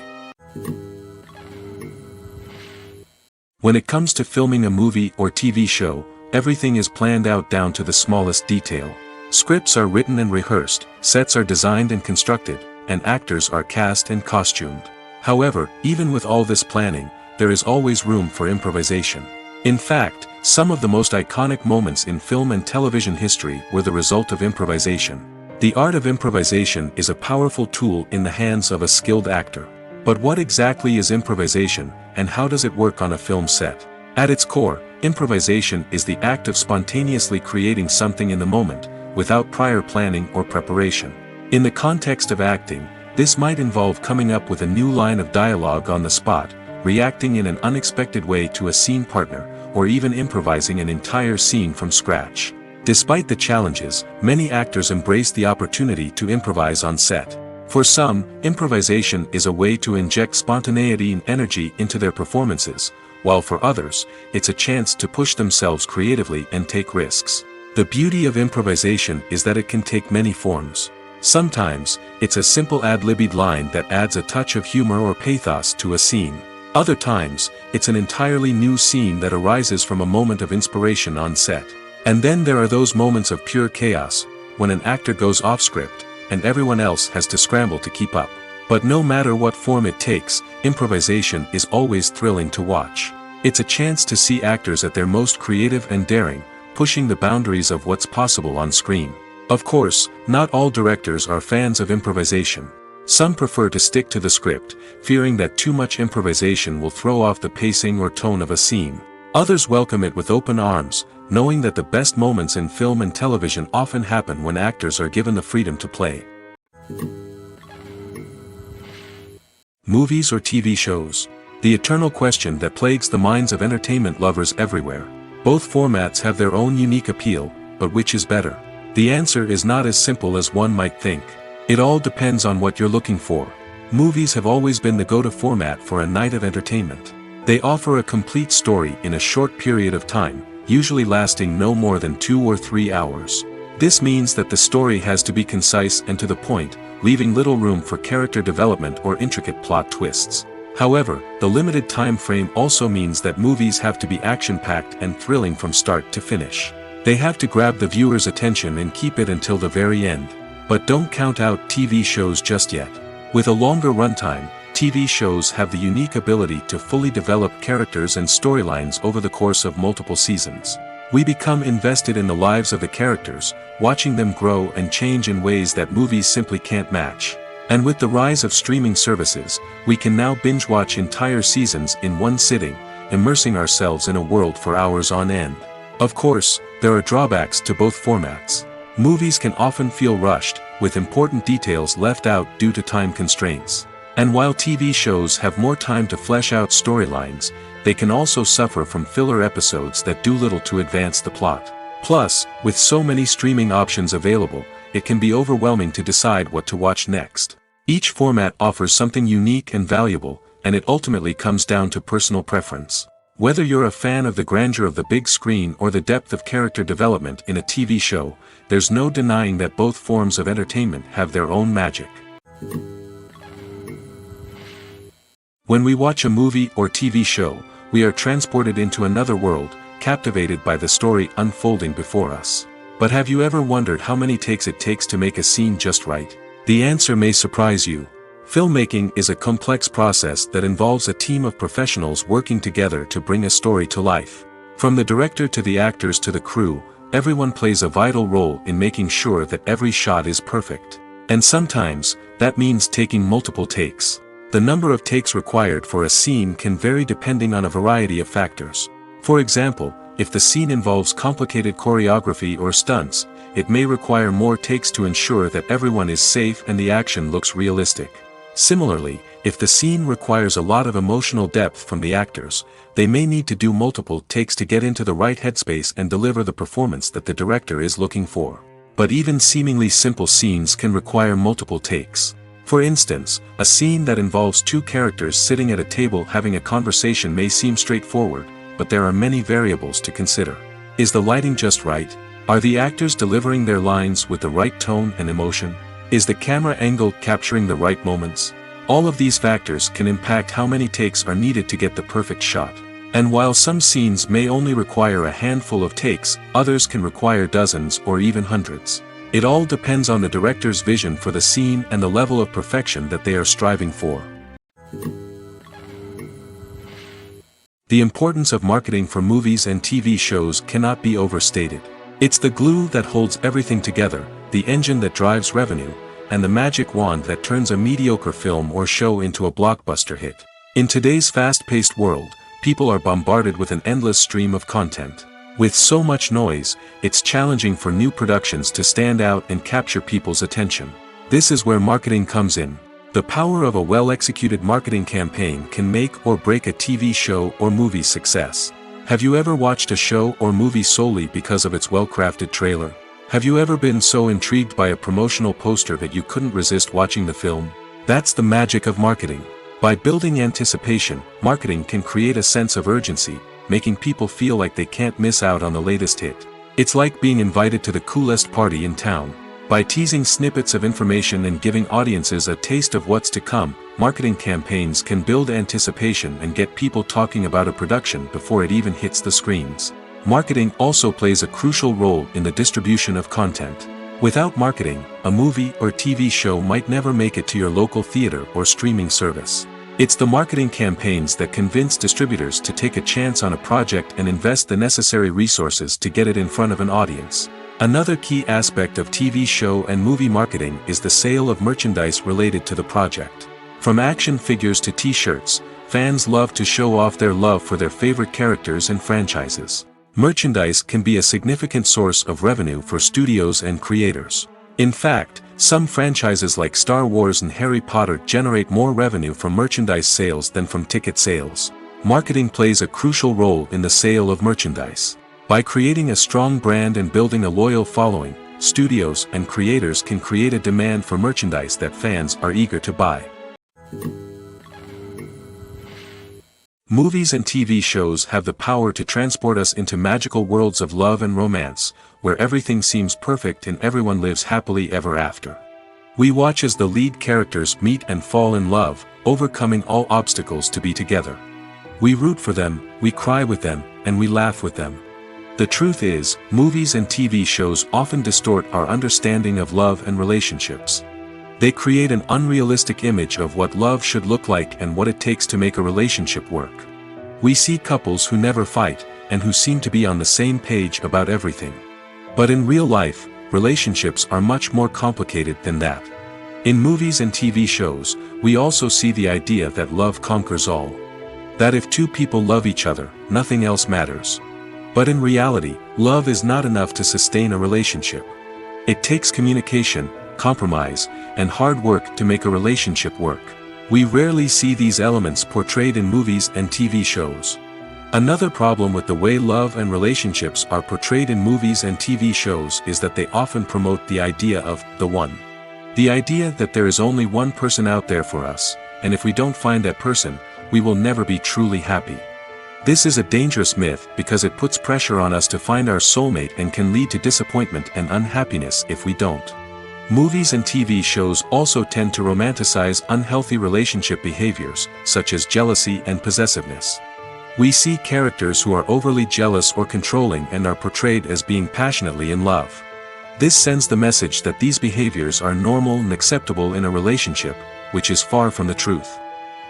When it comes to filming a movie or TV show, everything is planned out down to the smallest detail. Scripts are written and rehearsed, sets are designed and constructed, and actors are cast and costumed. However, even with all this planning, there is always room for improvisation. In fact, some of the most iconic moments in film and television history were the result of improvisation. The art of improvisation is a powerful tool in the hands of a skilled actor. But what exactly is improvisation, and how does it work on a film set? At its core, improvisation is the act of spontaneously creating something in the moment, without prior planning or preparation. In the context of acting, this might involve coming up with a new line of dialogue on the spot, reacting in an unexpected way to a scene partner, or even improvising an entire scene from scratch. Despite the challenges, many actors embrace the opportunity to improvise on set. For some, improvisation is a way to inject spontaneity and energy into their performances, while for others, it's a chance to push themselves creatively and take risks. The beauty of improvisation is that it can take many forms. Sometimes, it's a simple ad-libbed line that adds a touch of humor or pathos to a scene. Other times, it's an entirely new scene that arises from a moment of inspiration on set. And then there are those moments of pure chaos, when an actor goes off script, and everyone else has to scramble to keep up. But no matter what form it takes, improvisation is always thrilling to watch. It's a chance to see actors at their most creative and daring, pushing the boundaries of what's possible on screen. Of course, not all directors are fans of improvisation. Some prefer to stick to the script, fearing that too much improvisation will throw off the pacing or tone of a scene. Others welcome it with open arms, knowing that the best moments in film and television often happen when actors are given the freedom to play. Movies or TV shows? The eternal question that plagues the minds of entertainment lovers everywhere. Both formats have their own unique appeal, but which is better? The answer is not as simple as one might think. It all depends on what you're looking for. Movies have always been the go-to format for a night of entertainment. They offer a complete story in a short period of time, usually lasting no more than 2 or 3 hours. This means that the story has to be concise and to the point, leaving little room for character development or intricate plot twists. However, the limited time frame also means that movies have to be action-packed and thrilling from start to finish. They have to grab the viewer's attention and keep it until the very end. But don't count out TV shows just yet. With a longer runtime, TV shows have the unique ability to fully develop characters and storylines over the course of multiple seasons. We become invested in the lives of the characters, watching them grow and change in ways that movies simply can't match. And with the rise of streaming services, we can now binge-watch entire seasons in one sitting, immersing ourselves in a world for hours on end. Of course, there are drawbacks to both formats. Movies can often feel rushed, with important details left out due to time constraints. And while TV shows have more time to flesh out storylines, they can also suffer from filler episodes that do little to advance the plot. Plus, with so many streaming options available, it can be overwhelming to decide what to watch next. Each format offers something unique and valuable, and it ultimately comes down to personal preference. Whether you're a fan of the grandeur of the big screen or the depth of character development in a TV show, there's no denying that both forms of entertainment have their own magic. When we watch a movie or TV show, we are transported into another world, captivated by the story unfolding before us. But have you ever wondered how many takes it takes to make a scene just right? The answer may surprise you. Filmmaking is a complex process that involves a team of professionals working together to bring a story to life. From the director to the actors to the crew, everyone plays a vital role in making sure that every shot is perfect. And sometimes, that means taking multiple takes. The number of takes required for a scene can vary depending on a variety of factors. For example, if the scene involves complicated choreography or stunts, it may require more takes to ensure that everyone is safe and the action looks realistic. Similarly, if the scene requires a lot of emotional depth from the actors, they may need to do multiple takes to get into the right headspace and deliver the performance that the director is looking for. But even seemingly simple scenes can require multiple takes. For instance, a scene that involves two characters sitting at a table having a conversation may seem straightforward, but there are many variables to consider. Is the lighting just right? Are the actors delivering their lines with the right tone and emotion? Is the camera angle capturing the right moments? All of these factors can impact how many takes are needed to get the perfect shot. And while some scenes may only require a handful of takes, others can require dozens or even hundreds. It all depends on the director's vision for the scene and the level of perfection that they are striving for. The importance of marketing for movies and TV shows cannot be overstated. It's the glue that holds everything together, the engine that drives revenue, and the magic wand that turns a mediocre film or show into a blockbuster hit. In today's fast-paced world, people are bombarded with an endless stream of content. With so much noise, it's challenging for new productions to stand out and capture people's attention. This is where marketing comes in. The power of a well-executed marketing campaign can make or break a TV show or movie's success. Have you ever watched a show or movie solely because of its well-crafted trailer? Have you ever been so intrigued by a promotional poster that you couldn't resist watching the film? That's the magic of marketing. By building anticipation, marketing can create a sense of urgency, making people feel like they can't miss out on the latest hit. It's like being invited to the coolest party in town. By teasing snippets of information and giving audiences a taste of what's to come, marketing campaigns can build anticipation and get people talking about a production before it even hits the screens. Marketing also plays a crucial role in the distribution of content. Without marketing, a movie or TV show might never make it to your local theater or streaming service. It's the marketing campaigns that convince distributors to take a chance on a project and invest the necessary resources to get it in front of an audience. Another key aspect of TV show and movie marketing is the sale of merchandise related to the project. From action figures to t-shirts, fans love to show off their love for their favorite characters and franchises. Merchandise can be a significant source of revenue for studios and creators. In fact, some franchises like Star Wars and Harry Potter generate more revenue from merchandise sales than from ticket sales. Marketing plays a crucial role in the sale of merchandise. By creating a strong brand and building a loyal following, studios and creators can create a demand for merchandise that fans are eager to buy. Movies and TV shows have the power to transport us into magical worlds of love and romance, where everything seems perfect and everyone lives happily ever after. We watch as the lead characters meet and fall in love, overcoming all obstacles to be together. We root for them, we cry with them, and we laugh with them. The truth is, movies and TV shows often distort our understanding of love and relationships. They create an unrealistic image of what love should look like and what it takes to make a relationship work. We see couples who never fight, and who seem to be on the same page about everything. But in real life, relationships are much more complicated than that. In movies and TV shows, we also see the idea that love conquers all. That if two people love each other, nothing else matters. But in reality, love is not enough to sustain a relationship. It takes communication, compromise, and hard work to make a relationship work. We rarely see these elements portrayed in movies and TV shows. Another problem with the way love and relationships are portrayed in movies and TV shows is that they often promote the idea of the one. The idea that there is only one person out there for us, and if we don't find that person, we will never be truly happy. This is a dangerous myth because it puts pressure on us to find our soulmate and can lead to disappointment and unhappiness if we don't. Movies and TV shows also tend to romanticize unhealthy relationship behaviors, such as jealousy and possessiveness. We see characters who are overly jealous or controlling and are portrayed as being passionately in love. This sends the message that these behaviors are normal and acceptable in a relationship, which is far from the truth.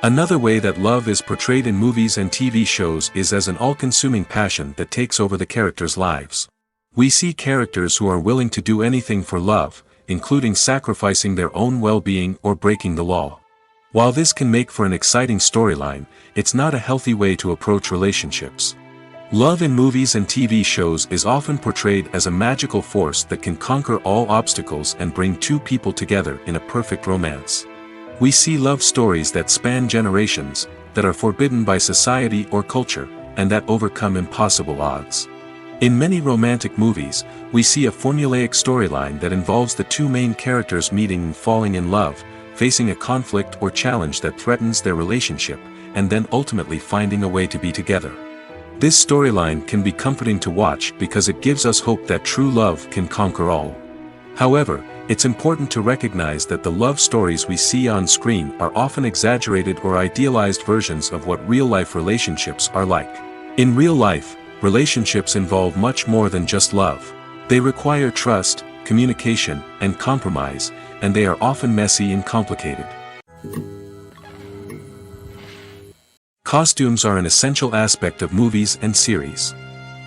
Another way that love is portrayed in movies and TV shows is as an all-consuming passion that takes over the characters' lives. We see characters who are willing to do anything for love, including sacrificing their own well-being or breaking the law. While this can make for an exciting storyline, it's not a healthy way to approach relationships. Love in movies and TV shows is often portrayed as a magical force that can conquer all obstacles and bring two people together in a perfect romance. We see love stories that span generations, that are forbidden by society or culture, and that overcome impossible odds. In many romantic movies, we see a formulaic storyline that involves the two main characters meeting and falling in love, facing a conflict or challenge that threatens their relationship, and then ultimately finding a way to be together. This storyline can be comforting to watch because it gives us hope that true love can conquer all. However, it's important to recognize that the love stories we see on screen are often exaggerated or idealized versions of what real-life relationships are like. In real life, relationships involve much more than just love. They require trust, communication, and compromise, and they are often messy and complicated. Costumes are an essential aspect of movies and series.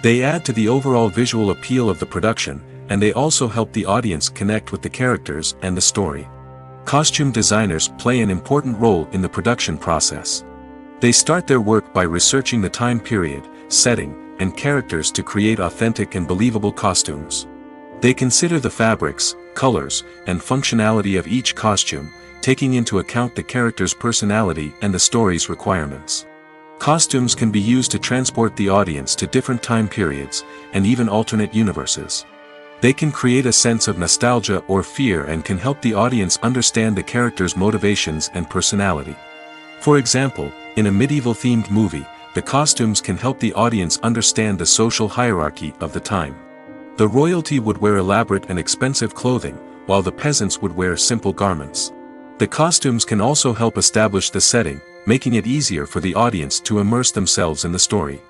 They add to the overall visual appeal of the production, and they also help the audience connect with the characters and the story. Costume designers play an important role in the production process. They start their work by researching the time period, setting, and characters to create authentic and believable costumes. They consider the fabrics, colors, and functionality of each costume, taking into account the character's personality and the story's requirements. Costumes can be used to transport the audience to different time periods, and even alternate universes. They can create a sense of nostalgia or fear and can help the audience understand the character's motivations and personality. For example, in a medieval-themed movie, the costumes can help the audience understand the social hierarchy of the time. The royalty would wear elaborate and expensive clothing, while the peasants would wear simple garments. The costumes can also help establish the setting, making it easier for the audience to immerse themselves in the story.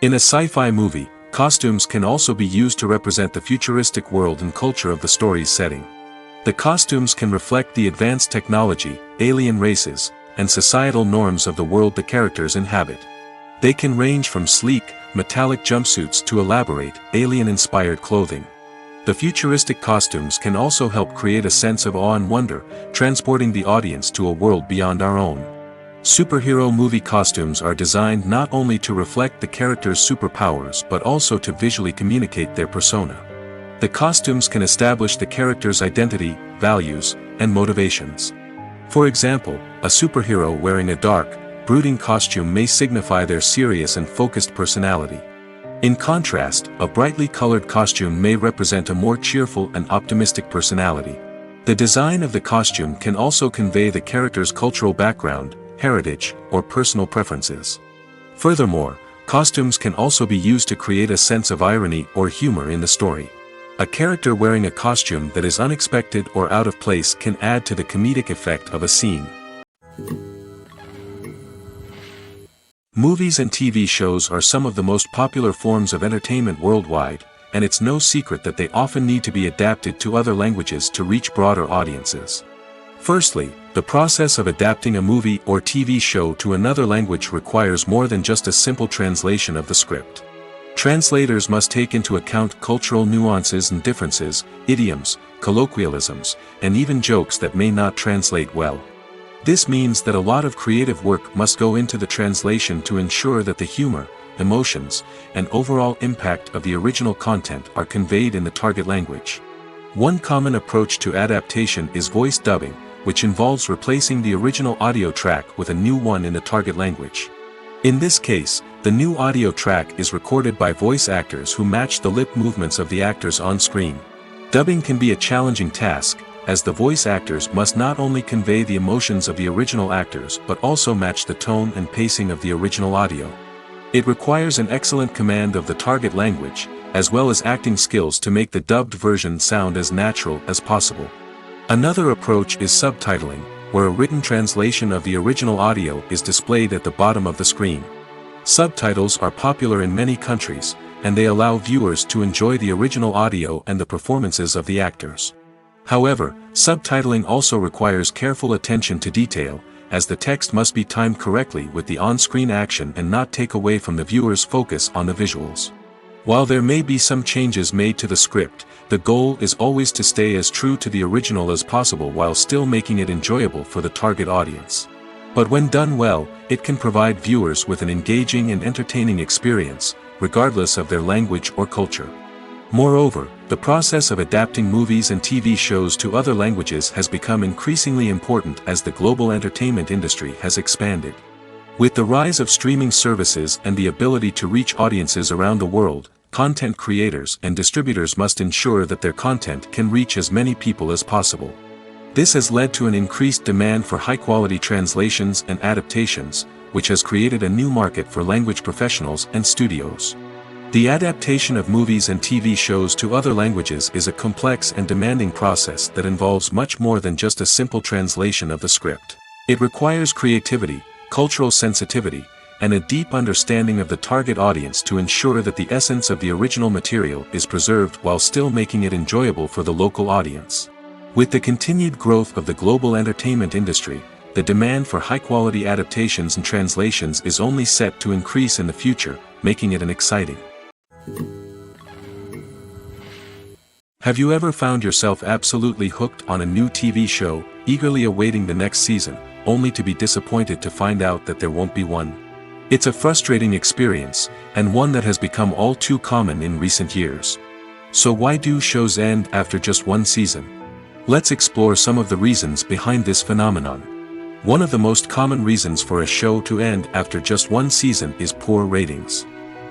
In a sci-fi movie, costumes can also be used to represent the futuristic world and culture of the story's setting. The costumes can reflect the advanced technology, alien races, and societal norms of the world the characters inhabit. They can range from sleek, metallic jumpsuits to elaborate, alien-inspired clothing. The futuristic costumes can also help create a sense of awe and wonder, transporting the audience to a world beyond our own. Superhero movie costumes are designed not only to reflect the character's superpowers but also to visually communicate their persona. The costumes can establish the character's identity, values, and motivations. For example, a superhero wearing a dark, brooding costume may signify their serious and focused personality. In contrast, a brightly colored costume may represent a more cheerful and optimistic personality. The design of the costume can also convey the character's cultural background, heritage, or personal preferences. Furthermore, costumes can also be used to create a sense of irony or humor in the story. A character wearing a costume that is unexpected or out of place can add to the comedic effect of a scene. Movies and TV shows are some of the most popular forms of entertainment worldwide, and it's no secret that they often need to be adapted to other languages to reach broader audiences. Firstly, the process of adapting a movie or TV show to another language requires more than just a simple translation of the script. Translators must take into account cultural nuances and differences, idioms, colloquialisms, and even jokes that may not translate well. This means that a lot of creative work must go into the translation to ensure that the humor, emotions, and overall impact of the original content are conveyed in the target language. One common approach to adaptation is voice dubbing, which involves replacing the original audio track with a new one in the target language. In this case, the new audio track is recorded by voice actors who match the lip movements of the actors on screen. Dubbing can be a challenging task, as the voice actors must not only convey the emotions of the original actors but also match the tone and pacing of the original audio. It requires an excellent command of the target language, as well as acting skills to make the dubbed version sound as natural as possible. Another approach is subtitling, where a written translation of the original audio is displayed at the bottom of the screen. Subtitles are popular in many countries, and they allow viewers to enjoy the original audio and the performances of the actors. However, subtitling also requires careful attention to detail, as the text must be timed correctly with the on-screen action and not take away from the viewer's focus on the visuals. While there may be some changes made to the script, the goal is always to stay as true to the original as possible while still making it enjoyable for the target audience. But when done well, it can provide viewers with an engaging and entertaining experience, regardless of their language or culture. Moreover, the process of adapting movies and TV shows to other languages has become increasingly important as the global entertainment industry has expanded. With the rise of streaming services and the ability to reach audiences around the world, content creators and distributors must ensure that their content can reach as many people as possible. This has led to an increased demand for high-quality translations and adaptations, which has created a new market for language professionals and studios. The adaptation of movies and TV shows to other languages is a complex and demanding process that involves much more than just a simple translation of the script. It requires creativity, cultural sensitivity, and a deep understanding of the target audience to ensure that the essence of the original material is preserved while still making it enjoyable for the local audience. With the continued growth of the global entertainment industry, the demand for high-quality adaptations and translations is only set to increase in the future, making it an exciting. Have you ever found yourself absolutely hooked on a new TV show, eagerly awaiting the next season, only to be disappointed to find out that there won't be one? It's a frustrating experience, and one that has become all too common in recent years. So why do shows end after just one season? Let's explore some of the reasons behind this phenomenon. One of the most common reasons for a show to end after just one season is poor ratings.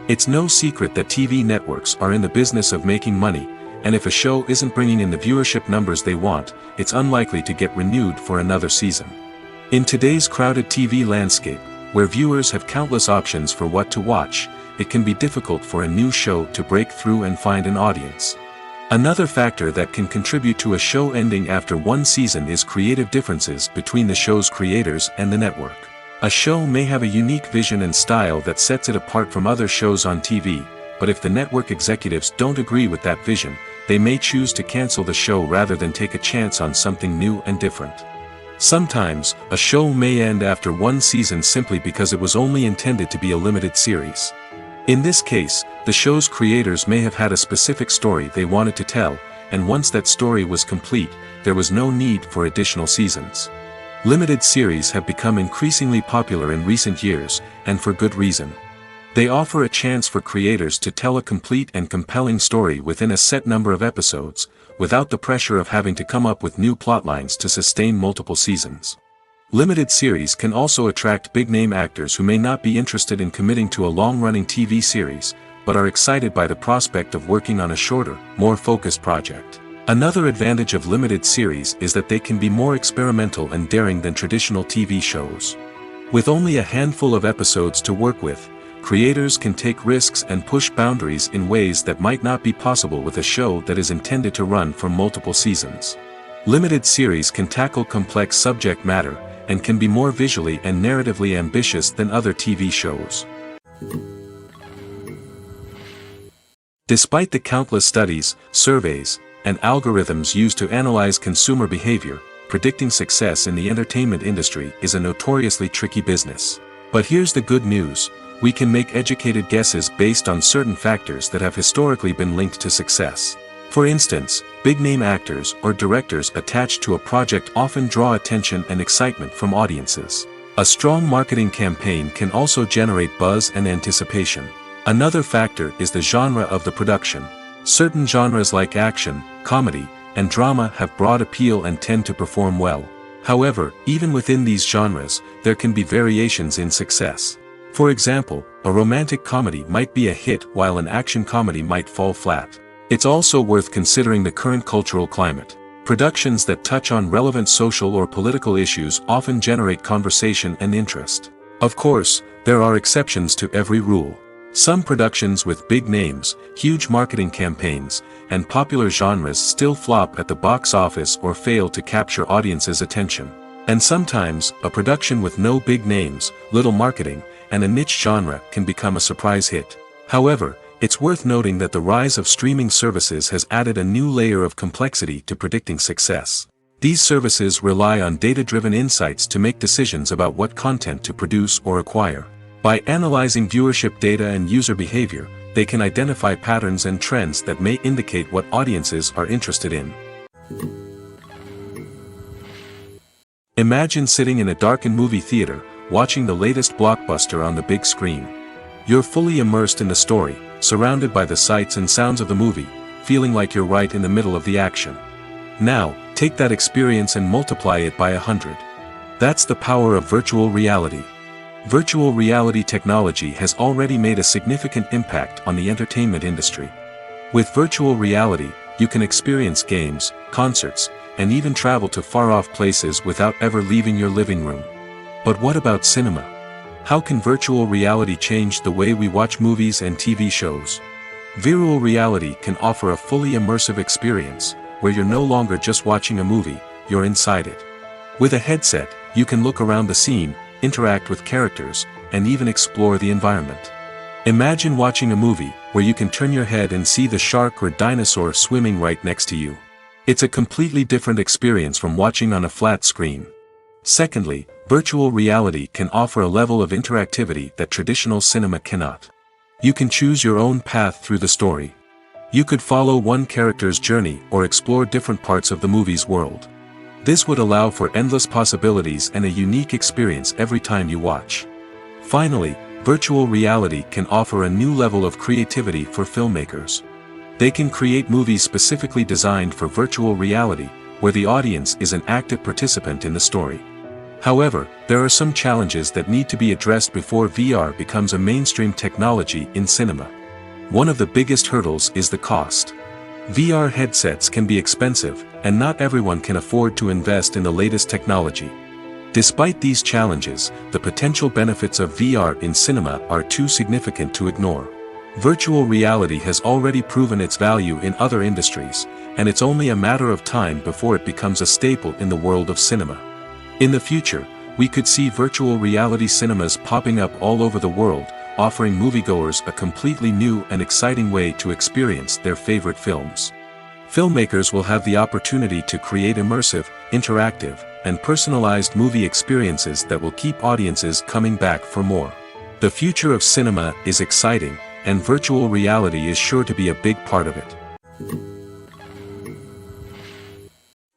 It's no secret that TV networks are in the business of making money, and if a show isn't bringing in the viewership numbers they want, it's unlikely to get renewed for another season. In today's crowded TV landscape, where viewers have countless options for what to watch, it can be difficult for a new show to break through and find an audience. Another factor that can contribute to a show ending after one season is creative differences between the show's creators and the network. A show may have a unique vision and style that sets it apart from other shows on TV, but if the network executives don't agree with that vision, they may choose to cancel the show rather than take a chance on something new and different. Sometimes, a show may end after one season simply because it was only intended to be a limited series. In this case, the show's creators may have had a specific story they wanted to tell, and once that story was complete, there was no need for additional seasons. Limited series have become increasingly popular in recent years, and for good reason. They offer a chance for creators to tell a complete and compelling story within a set number of episodes, without the pressure of having to come up with new plotlines to sustain multiple seasons. Limited series can also attract big-name actors who may not be interested in committing to a long-running TV series, but are excited by the prospect of working on a shorter, more focused project. Another advantage of limited series is that they can be more experimental and daring than traditional TV shows. With only a handful of episodes to work with, creators can take risks and push boundaries in ways that might not be possible with a show that is intended to run for multiple seasons. Limited series can tackle complex subject matter, and can be more visually and narratively ambitious than other TV shows. Despite the countless studies, surveys, and algorithms used to analyze consumer behavior, predicting success in the entertainment industry is a notoriously tricky business. But here's the good news: we can make educated guesses based on certain factors that have historically been linked to success. For instance, big-name actors or directors attached to a project often draw attention and excitement from audiences. A strong marketing campaign can also generate buzz and anticipation. Another factor is the genre of the production. Certain genres like action, comedy, and drama have broad appeal and tend to perform well. However, even within these genres, there can be variations in success. For example, a romantic comedy might be a hit while an action comedy might fall flat. It's also worth considering the current cultural climate. Productions that touch on relevant social or political issues often generate conversation and interest. Of course, there are exceptions to every rule. Some productions with big names, huge marketing campaigns, and popular genres still flop at the box office or fail to capture audiences' attention. And sometimes, a production with no big names, little marketing, and a niche genre can become a surprise hit. However, it's worth noting that the rise of streaming services has added a new layer of complexity to predicting success. These services rely on data-driven insights to make decisions about what content to produce or acquire. By analyzing viewership data and user behavior, they can identify patterns and trends that may indicate what audiences are interested in. Imagine sitting in a darkened movie theater, watching the latest blockbuster on the big screen. You're fully immersed in the story, surrounded by the sights and sounds of the movie, feeling like you're right in the middle of the action. Now, take that experience and multiply it by 100. That's the power of virtual reality. Virtual reality technology has already made a significant impact on the entertainment industry. With virtual reality, you can experience games, concerts, and even travel to far-off places without ever leaving your living room. But what about cinema? How can virtual reality change the way we watch movies and TV shows? Virtual reality can offer a fully immersive experience, where you're no longer just watching a movie, you're inside it. With a headset, you can look around the scene, interact with characters, and even explore the environment. Imagine watching a movie where you can turn your head and see the shark or dinosaur swimming right next to you. It's a completely different experience from watching on a flat screen. Secondly, virtual reality can offer a level of interactivity that traditional cinema cannot. You can choose your own path through the story. You could follow one character's journey or explore different parts of the movie's world. This would allow for endless possibilities and a unique experience every time you watch. Finally, virtual reality can offer a new level of creativity for filmmakers. They can create movies specifically designed for virtual reality, where the audience is an active participant in the story. However, there are some challenges that need to be addressed before VR becomes a mainstream technology in cinema. One of the biggest hurdles is the cost. VR headsets can be expensive, and not everyone can afford to invest in the latest technology. Despite these challenges, the potential benefits of VR in cinema are too significant to ignore. Virtual reality has already proven its value in other industries, and it's only a matter of time before it becomes a staple in the world of cinema. In the future, we could see virtual reality cinemas popping up all over the world, offering moviegoers a completely new and exciting way to experience their favorite films. Filmmakers will have the opportunity to create immersive, interactive, and personalized movie experiences that will keep audiences coming back for more. The future of cinema is exciting, and virtual reality is sure to be a big part of it.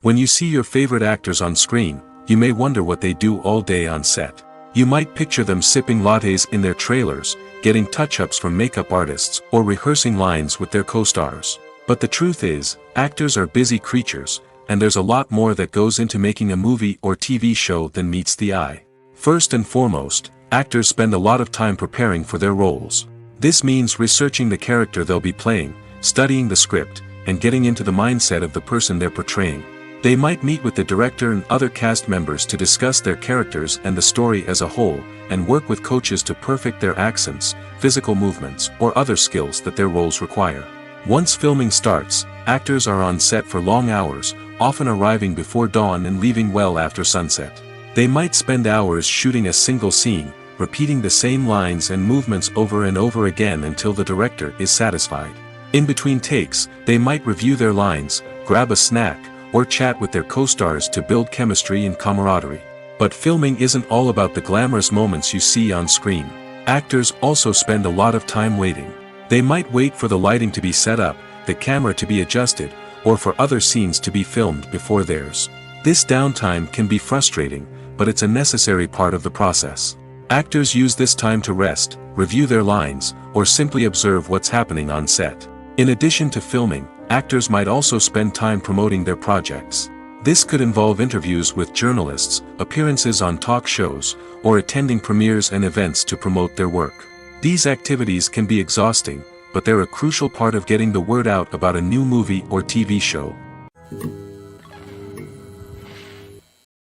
When you see your favorite actors on screen, you may wonder what they do all day on set. You might picture them sipping lattes in their trailers, getting touch-ups from makeup artists, or rehearsing lines with their co-stars. But the truth is, actors are busy creatures, and there's a lot more that goes into making a movie or TV show than meets the eye. First and foremost, actors spend a lot of time preparing for their roles. This means researching the character they'll be playing, studying the script, and getting into the mindset of the person they're portraying. They might meet with the director and other cast members to discuss their characters and the story as a whole, and work with coaches to perfect their accents, physical movements, or other skills that their roles require. Once filming starts, actors are on set for long hours, often arriving before dawn and leaving well after sunset. They might spend hours shooting a single scene, repeating the same lines and movements over and over again until the director is satisfied. In between takes, they might review their lines, grab a snack, or chat with their co-stars to build chemistry and camaraderie. But filming isn't all about the glamorous moments you see on screen. Actors also spend a lot of time waiting. They might wait for the lighting to be set up, the camera to be adjusted, or for other scenes to be filmed before theirs. This downtime can be frustrating, but it's a necessary part of the process. Actors use this time to rest, review their lines, or simply observe what's happening on set. In addition to filming, actors might also spend time promoting their projects. This could involve interviews with journalists, appearances on talk shows, or attending premieres and events to promote their work. These activities can be exhausting, but they're a crucial part of getting the word out about a new movie or TV show.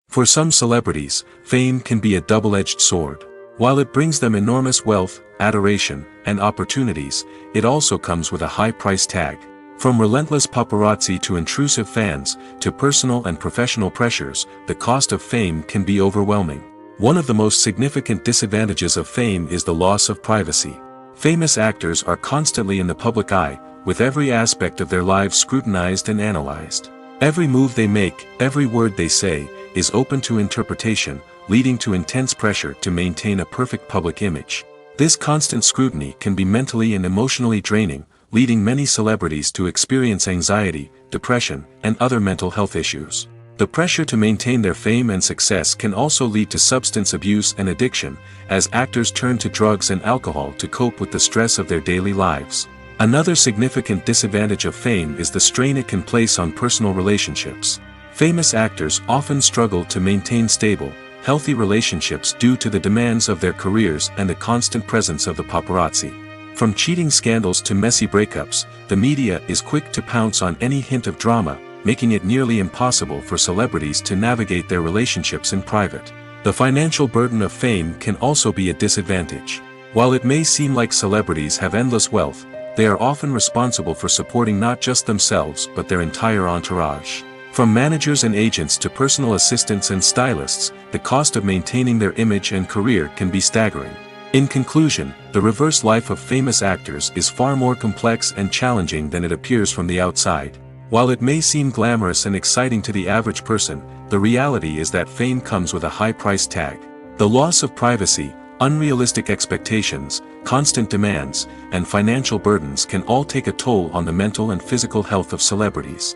For some celebrities, fame can be a double-edged sword. While it brings them enormous wealth, adoration, and opportunities, it also comes with a high price tag. From relentless paparazzi to intrusive fans, to personal and professional pressures, the cost of fame can be overwhelming. One of the most significant disadvantages of fame is the loss of privacy. Famous actors are constantly in the public eye, with every aspect of their lives scrutinized and analyzed. Every move they make, every word they say, is open to interpretation, leading to intense pressure to maintain a perfect public image. This constant scrutiny can be mentally and emotionally draining, leading many celebrities to experience anxiety, depression, and other mental health issues. The pressure to maintain their fame and success can also lead to substance abuse and addiction, as actors turn to drugs and alcohol to cope with the stress of their daily lives. Another significant disadvantage of fame is the strain it can place on personal relationships. Famous actors often struggle to maintain stable, healthy relationships due to the demands of their careers and the constant presence of the paparazzi. From cheating scandals to messy breakups, the media is quick to pounce on any hint of drama, making it nearly impossible for celebrities to navigate their relationships in private. The financial burden of fame can also be a disadvantage. While it may seem like celebrities have endless wealth, they are often responsible for supporting not just themselves but their entire entourage. From managers and agents to personal assistants and stylists, the cost of maintaining their image and career can be staggering. In conclusion, the reverse life of famous actors is far more complex and challenging than it appears from the outside. While it may seem glamorous and exciting to the average person, the reality is that fame comes with a high price tag. The loss of privacy, unrealistic expectations, constant demands, and financial burdens can all take a toll on the mental and physical health of celebrities.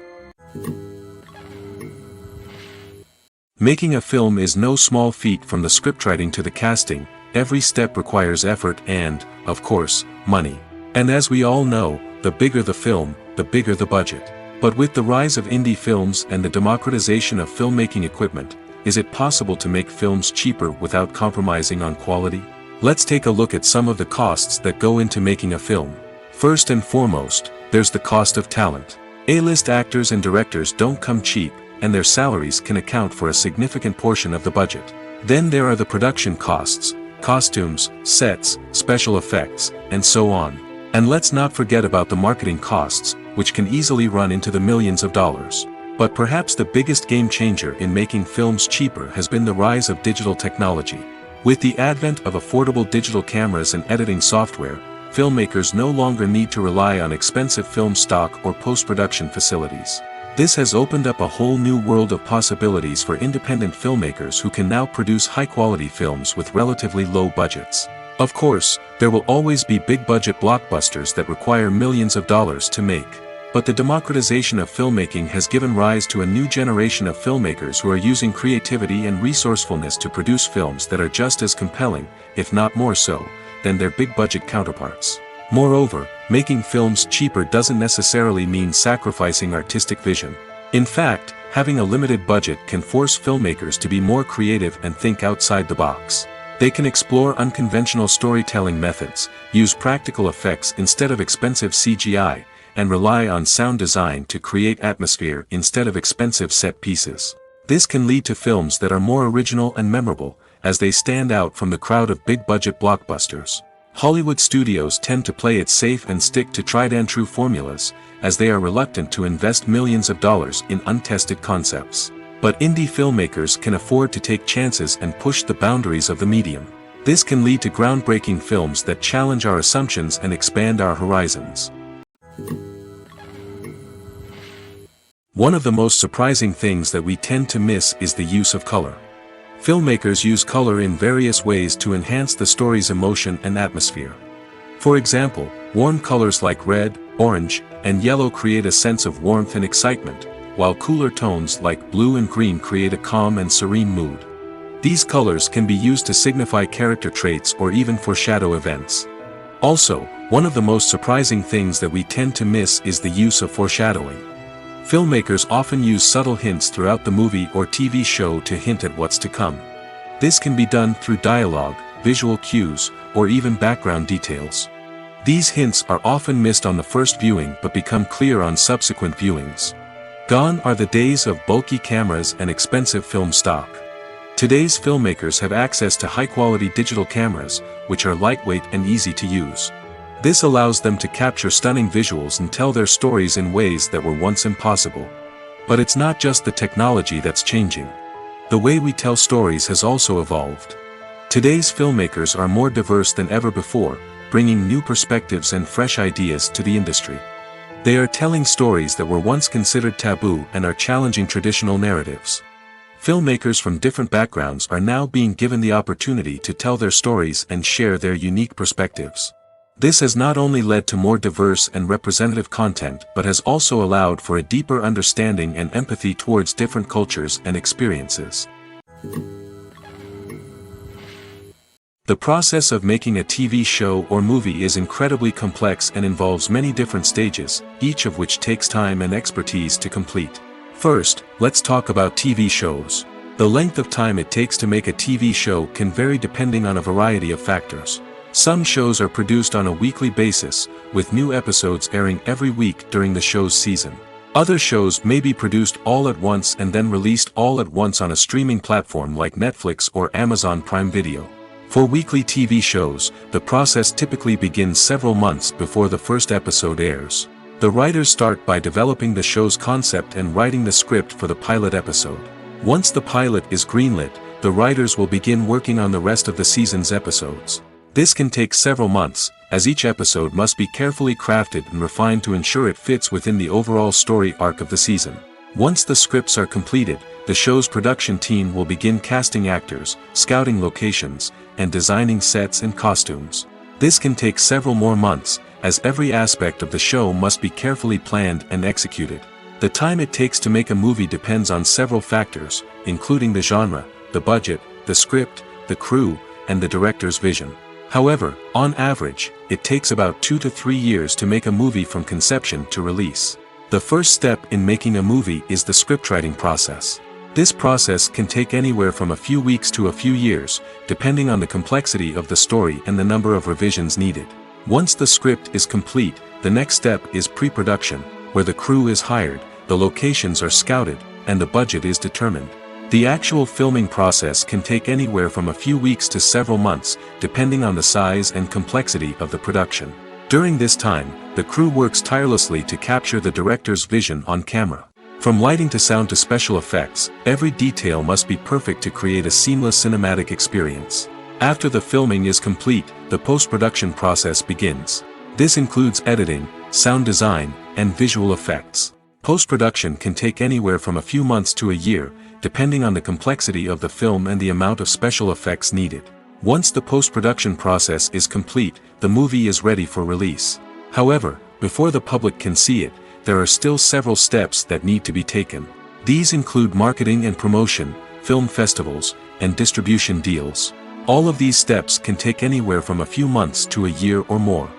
Making a film is no small feat. From the scriptwriting to the casting, every step requires effort and, of course, money. And as we all know, the bigger the film, the bigger the budget. But with the rise of indie films and the democratization of filmmaking equipment, is it possible to make films cheaper without compromising on quality? Let's take a look at some of the costs that go into making a film. First and foremost, there's the cost of talent. A-list actors and directors don't come cheap, and their salaries can account for a significant portion of the budget. Then there are the production costs, costumes, sets, special effects, and so on. And let's not forget about the marketing costs, which can easily run into the millions of dollars. But perhaps the biggest game changer in making films cheaper has been the rise of digital technology. With the advent of affordable digital cameras and editing software, filmmakers no longer need to rely on expensive film stock or post-production facilities. This has opened up a whole new world of possibilities for independent filmmakers who can now produce high-quality films with relatively low budgets. Of course, there will always be big-budget blockbusters that require millions of dollars to make. But the democratization of filmmaking has given rise to a new generation of filmmakers who are using creativity and resourcefulness to produce films that are just as compelling, if not more so, than their big-budget counterparts. Moreover, making films cheaper doesn't necessarily mean sacrificing artistic vision. In fact, having a limited budget can force filmmakers to be more creative and think outside the box. They can explore unconventional storytelling methods, use practical effects instead of expensive CGI, and rely on sound design to create atmosphere instead of expensive set pieces. This can lead to films that are more original and memorable, as they stand out from the crowd of big-budget blockbusters. Hollywood studios tend to play it safe and stick to tried-and-true formulas, as they are reluctant to invest millions of dollars in untested concepts. But indie filmmakers can afford to take chances and push the boundaries of the medium. This can lead to groundbreaking films that challenge our assumptions and expand our horizons. One of the most surprising things that we tend to miss is the use of color. Filmmakers use color in various ways to enhance the story's emotion and atmosphere. For example, warm colors like red, orange, and yellow create a sense of warmth and excitement, while cooler tones like blue and green create a calm and serene mood. These colors can be used to signify character traits or even foreshadow events. Also, one of the most surprising things that we tend to miss is the use of foreshadowing. Filmmakers often use subtle hints throughout the movie or TV show to hint at what's to come. This can be done through dialogue, visual cues, or even background details. These hints are often missed on the first viewing but become clear on subsequent viewings. Gone are the days of bulky cameras and expensive film stock. Today's filmmakers have access to high-quality digital cameras, which are lightweight and easy to use. This allows them to capture stunning visuals and tell their stories in ways that were once impossible. But it's not just the technology that's changing. The way we tell stories has also evolved. Today's filmmakers are more diverse than ever before, bringing new perspectives and fresh ideas to the industry. They are telling stories that were once considered taboo and are challenging traditional narratives. Filmmakers from different backgrounds are now being given the opportunity to tell their stories and share their unique perspectives. This has not only led to more diverse and representative content but has also allowed for a deeper understanding and empathy towards different cultures and experiences. The process of making a TV show or movie is incredibly complex and involves many different stages, each of which takes time and expertise to complete. First, let's talk about TV shows. The length of time it takes to make a TV show can vary depending on a variety of factors. Some shows are produced on a weekly basis, with new episodes airing every week during the show's season. Other shows may be produced all at once and then released all at once on a streaming platform like Netflix or Amazon Prime Video. For weekly TV shows, the process typically begins several months before the first episode airs. The writers start by developing the show's concept and writing the script for the pilot episode. Once the pilot is greenlit, the writers will begin working on the rest of the season's episodes. This can take several months, as each episode must be carefully crafted and refined to ensure it fits within the overall story arc of the season. Once the scripts are completed, the show's production team will begin casting actors, scouting locations, and designing sets and costumes. This can take several more months, as every aspect of the show must be carefully planned and executed. The time it takes to make a movie depends on several factors, including the genre, the budget, the script, the crew, and the director's vision. However, on average, it takes about 2 to 3 years to make a movie from conception to release. The first step in making a movie is the scriptwriting process. This process can take anywhere from a few weeks to a few years, depending on the complexity of the story and the number of revisions needed. Once the script is complete, the next step is pre-production, where the crew is hired, the locations are scouted, and the budget is determined. The actual filming process can take anywhere from a few weeks to several months, depending on the size and complexity of the production. During this time, the crew works tirelessly to capture the director's vision on camera. From lighting to sound to special effects, every detail must be perfect to create a seamless cinematic experience. After the filming is complete, the post-production process begins. This includes editing, sound design, and visual effects. Post-production can take anywhere from a few months to a year, depending on the complexity of the film and the amount of special effects needed. Once the post-production process is complete, the movie is ready for release. However, before the public can see it, there are still several steps that need to be taken. These include marketing and promotion, film festivals, and distribution deals. All of these steps can take anywhere from a few months to a year or more.